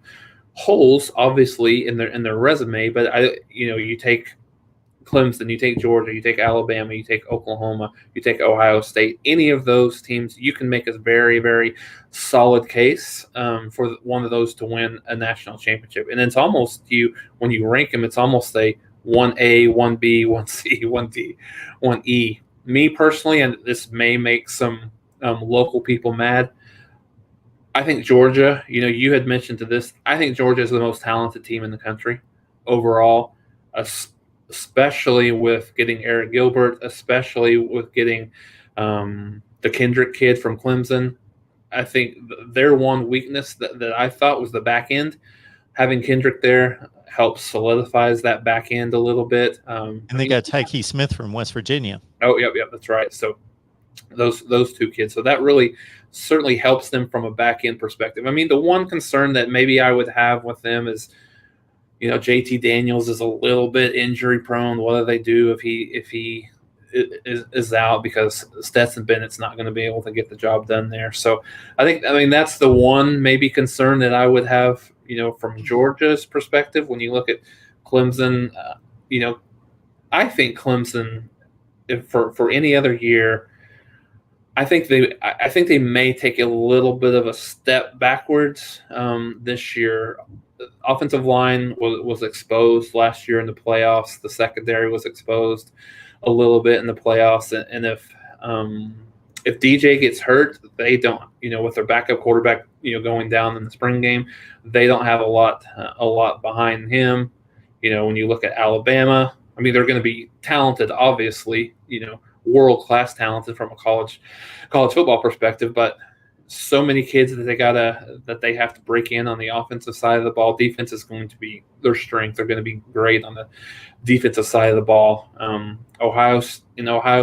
holes, obviously, in their resume, but you take Clemson, you take Georgia, you take Alabama, you take Oklahoma, you take Ohio State, any of those teams, you can make a very, very solid case for one of those to win a national championship. And it's almost when you rank them, it's almost a 1A, 1B, 1C, 1D, 1E. Me personally, and this may make some local people mad, I think Georgia, you had mentioned to this, I think Georgia is the most talented team in the country overall, especially with getting Eric Gilbert, especially with getting the Kendrick kid from Clemson. I think their one weakness that I thought was the back end. Having Kendrick there helps solidifies that back end a little bit. And they got Tyke Smith from West Virginia. Oh, yep, that's right. So those two kids. So that really certainly helps them from a back end perspective. I mean, the one concern that maybe I would have with them is, JT Daniels is a little bit injury prone. What do they do if he is out, because Stetson Bennett's not going to be able to get the job done there. So I mean that's the one maybe concern that I would have, from Georgia's perspective. When you look at Clemson, I think Clemson, if for any other year, I think they may take a little bit of a step backwards this year. The offensive line was exposed last year in the playoffs. The secondary was exposed a little bit in the playoffs, and if DJ gets hurt, they don't, with their backup quarterback, going down in the spring game, they don't have a lot behind him. When you look at Alabama, I mean, they're going to be talented, obviously, world-class talented from a college football perspective, but so many kids that they have to break in on the offensive side of the ball. Defense is going to be their strength. They're going to be great on the defensive side of the ball. Ohio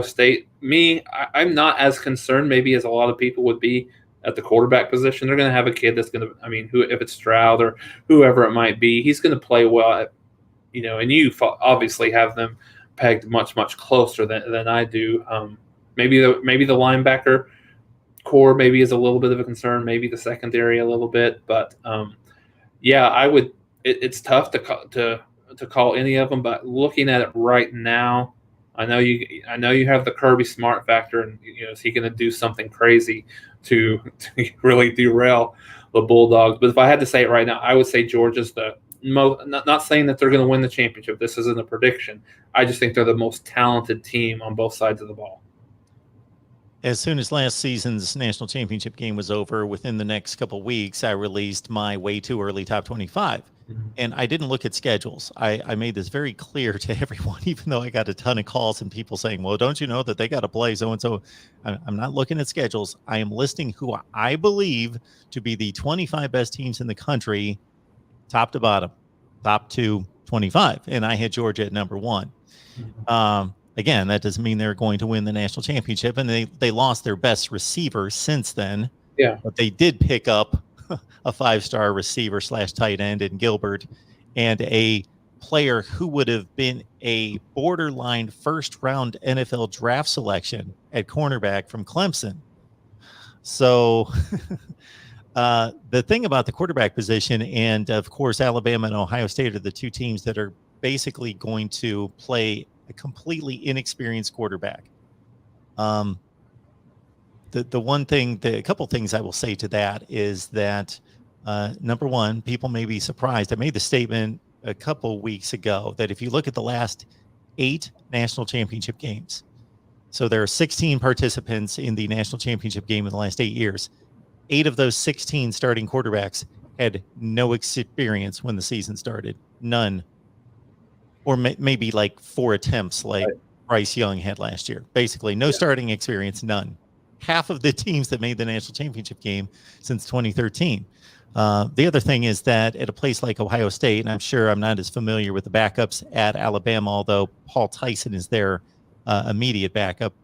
State, I'm not as concerned maybe as a lot of people would be at the quarterback position. They're going to have a kid that's going to, if it's Stroud or whoever it might be, he's going to play well. And you obviously have them pegged much, much closer than I do. Maybe the linebacker core maybe is a little bit of a concern, maybe the secondary a little bit, but I would. It's tough to call any of them, but looking at it right now, I know you have the Kirby Smart factor, and is he going to do something crazy to really derail the Bulldogs? But if I had to say it right now, I would say Georgia's the most. Not saying that they're going to win the championship. This isn't a prediction. I just think they're the most talented team on both sides of the ball. As soon as last season's national championship game was over, within the next couple of weeks, I released my way too early top 25. Mm-hmm. And I didn't look at schedules. I made this very clear to everyone, even though I got a ton of calls and people saying, well, don't you know that they got to play so-and-so? I'm not looking at schedules. I am listing who I believe to be the 25 best teams in the country, top to bottom, top to 25. And I had Georgia at number 1. Mm-hmm. Again, that doesn't mean they're going to win the national championship, and they lost their best receiver since then. Yeah, but they did pick up a 5-star receiver / tight end in Gilbert, and a player who would have been a borderline first-round NFL draft selection at cornerback from Clemson. So the thing about the quarterback position, and of course Alabama and Ohio State are the two teams that are basically going to play a completely inexperienced quarterback. The one thing, a couple things I will say to that is that number one, people may be surprised. I made the statement a couple weeks ago that if you look at the last 8 national championship games, so there are 16 participants in the national championship game in the last 8 years. 8 of those 16 starting quarterbacks had no experience when the season started. None. Or maybe like 4 attempts like Bryce Young had last year. Basically, no starting experience, none. Half of the teams that made the national championship game since 2013. The other thing is that at a place like Ohio State, and I'm sure I'm not as familiar with the backups at Alabama, although Paul Tyson is their immediate backup.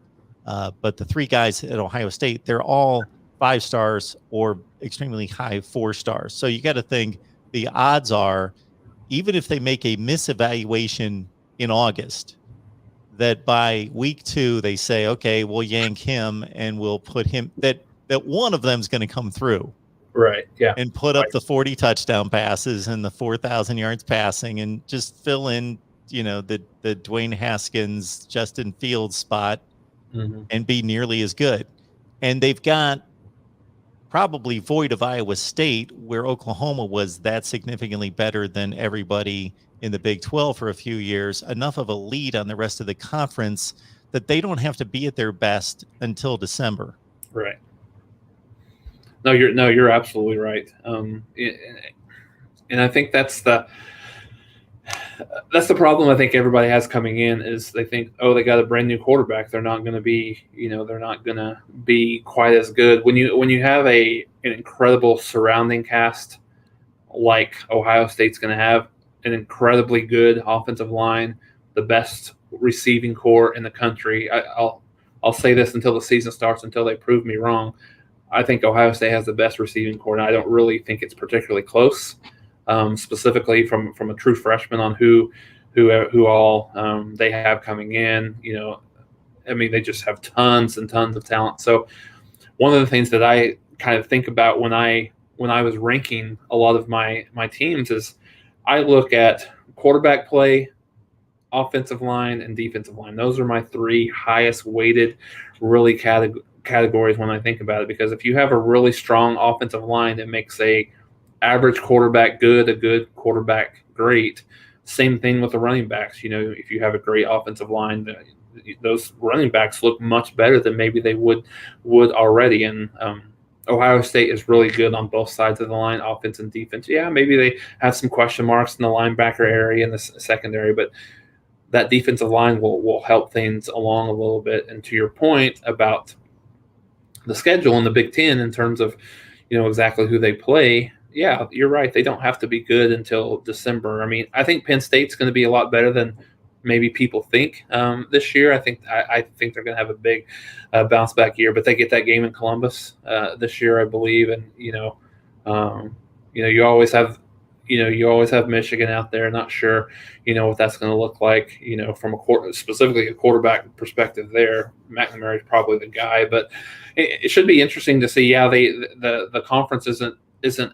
But the 3 guys at Ohio State, they're all 5 stars or extremely high 4 stars. So you got to think the odds are, even if they make a misevaluation in August, that by week 2 they say, okay, we'll yank him and we'll put him, that one of them is going to come through, right? Yeah, and put up the 40 touchdown passes and the 4,000 yards passing and just fill in the Dwayne Haskins, Justin Fields spot Mm-hmm. and be nearly as good. And they've got, probably void of Iowa State, where Oklahoma was that significantly better than everybody in the Big 12 for a few years, enough of a lead on the rest of the conference that they don't have to be at their best until December. Right. You're absolutely right. And I think that's the problem I think everybody has coming in is they think, oh, they got a brand new quarterback. They're not going to be, they're not going to be quite as good. When you have an incredible surrounding cast like Ohio State's going to have, an incredibly good offensive line, the best receiving core in the country. I'll say this until the season starts, until they prove me wrong. I think Ohio State has the best receiving core, and I don't really think it's particularly close. Specifically from a true freshman on who all they have coming in. They just have tons and tons of talent. So one of the things that I kind of think about when I was ranking a lot of my teams is I look at quarterback play, offensive line, and defensive line. Those are my three highest weighted really categories when I think about it, because if you have a really strong offensive line, it makes a average quarterback good, a good quarterback great. Same thing with the running backs. If you have a great offensive line, those running backs look much better than maybe they would already. And Ohio State is really good on both sides of the line, offense and defense. Yeah, maybe they have some question marks in the linebacker area and the secondary, but that defensive line will help things along a little bit. And to your point about the schedule in the Big Ten in terms of, exactly who they play, yeah, you're right. They don't have to be good until December. I think Penn State's going to be a lot better than maybe people think this year. I think they're going to have a big bounce back year, but they get that game in Columbus this year, I believe. And you always have Michigan out there. Not sure what that's going to look like. From specifically a quarterback perspective, there McNamara is probably the guy, but it should be interesting to see. Yeah, the conference isn't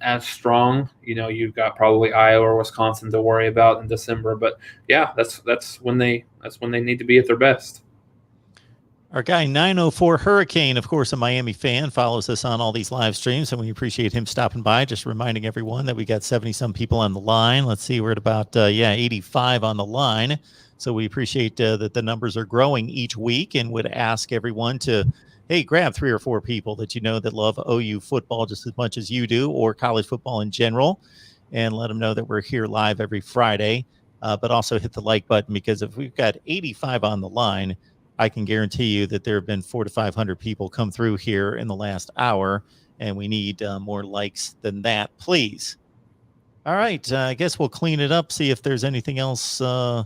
as strong. You've got probably Iowa or Wisconsin to worry about in December, but yeah, that's when they need to be at their best. Our guy 904 Hurricane, of course, a Miami fan, follows us on all these live streams, and we appreciate him stopping by. Just reminding everyone that we got 70-some people on the line. Let's see, we're at about 85 on the line. So we appreciate that the numbers are growing each week, and would ask everyone to, hey, grab 3 or 4 people that that love OU football just as much as you do, or college football in general, and let them know that we're here live every Friday. But also hit the like button, because if we've got 85 on the line, I can guarantee you that there have been 400 to 500 people come through here in the last hour, and we need more likes than that, please. All right, I guess we'll clean it up, see if there's anything else. I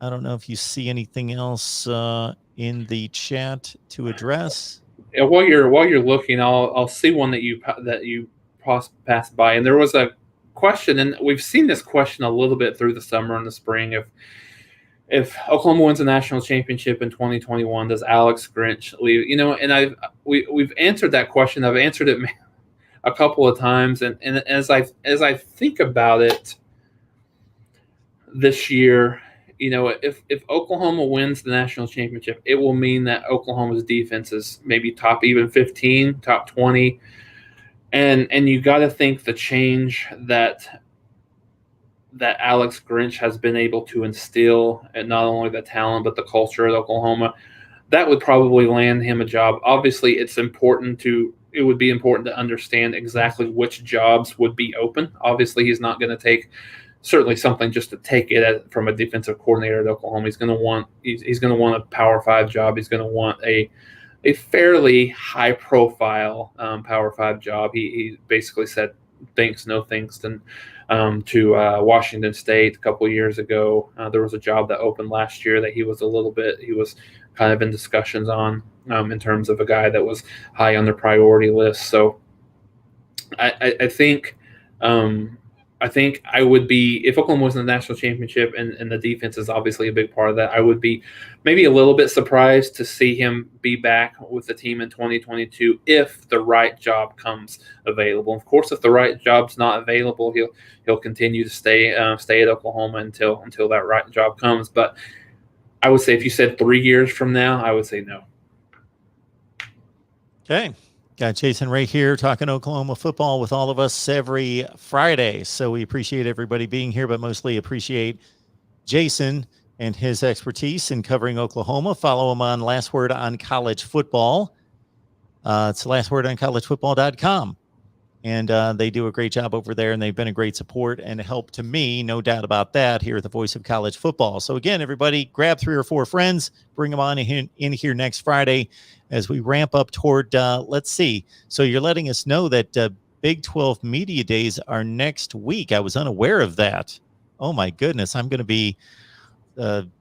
don't know if you see anything else in the chat to address. Yeah, while you're looking, I'll see one that you passed by, and there was a question, and we've seen this question a little bit through the summer and the spring. If Oklahoma wins the national championship in 2021, does Alex Grinch leave? And we've answered that question. I've answered it a couple of times, and as I think about it this year, if Oklahoma wins the national championship, it will mean that Oklahoma's defense is maybe top even 15, top 20, and you got to think the change that Alex Grinch has been able to instill, and not only the talent but the culture at Oklahoma, that would probably land him a job. Obviously, it would be important to understand exactly which jobs would be open. Obviously, he's not going to take certainly something just to take it from a defensive coordinator at Oklahoma. He's going to want a Power 5 job. He's going to want a fairly high profile Power 5 job. He basically said no thanks to Washington State a couple of years ago. There was a job that opened last year that he was kind of in discussions on in terms of a guy that was high on their priority list. So I think I think I would be, if Oklahoma was in the national championship, and the defense is obviously a big part of that, I would be maybe a little bit surprised to see him be back with the team in 2022 if the right job comes available. Of course, if the right job's not available, he'll continue to stay at Oklahoma until that right job comes. But I would say if you said 3 years from now, I would say no. Okay. Got Jason right here talking Oklahoma football with all of us every Friday. So we appreciate everybody being here, but mostly appreciate Jason and his expertise in covering Oklahoma. Follow him on Last Word on College Football. It's lastwordoncollegefootball.com. And they do a great job over there, and they've been a great support and help to me, no doubt about that, here at the Voice of College Football. So again, everybody, grab 3 or 4 friends, bring them on in here next Friday as we ramp up toward, let's see. So you're letting us know that Big 12 Media Days are next week. I was unaware of that. Oh, my goodness. I'm going to be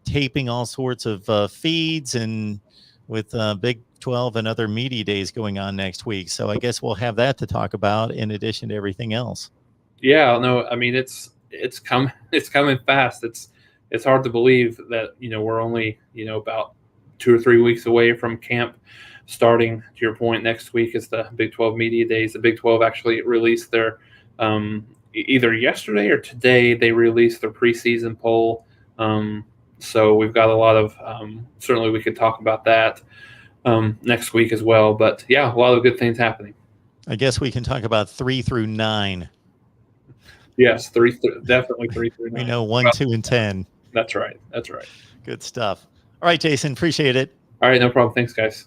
taping all sorts of feeds and with Big 12 and other media days going on next week. So I guess we'll have that to talk about in addition to everything else. Yeah, no, I mean, it's coming fast. It's hard to believe that, we're only, about 2 or 3 weeks away from camp starting. To your point, next week is the Big 12 Media Days. The Big 12 actually released their, either yesterday or today, they released their preseason poll. So we've got a lot of, certainly we could talk about that next week as well. But yeah, a lot of good things happening. I guess we can talk about 3 through 9. Yes, definitely 3 through 9. We know 1, 2, and 10. That's right. Good stuff. All right, Jason, appreciate it. All right, no problem. Thanks, guys.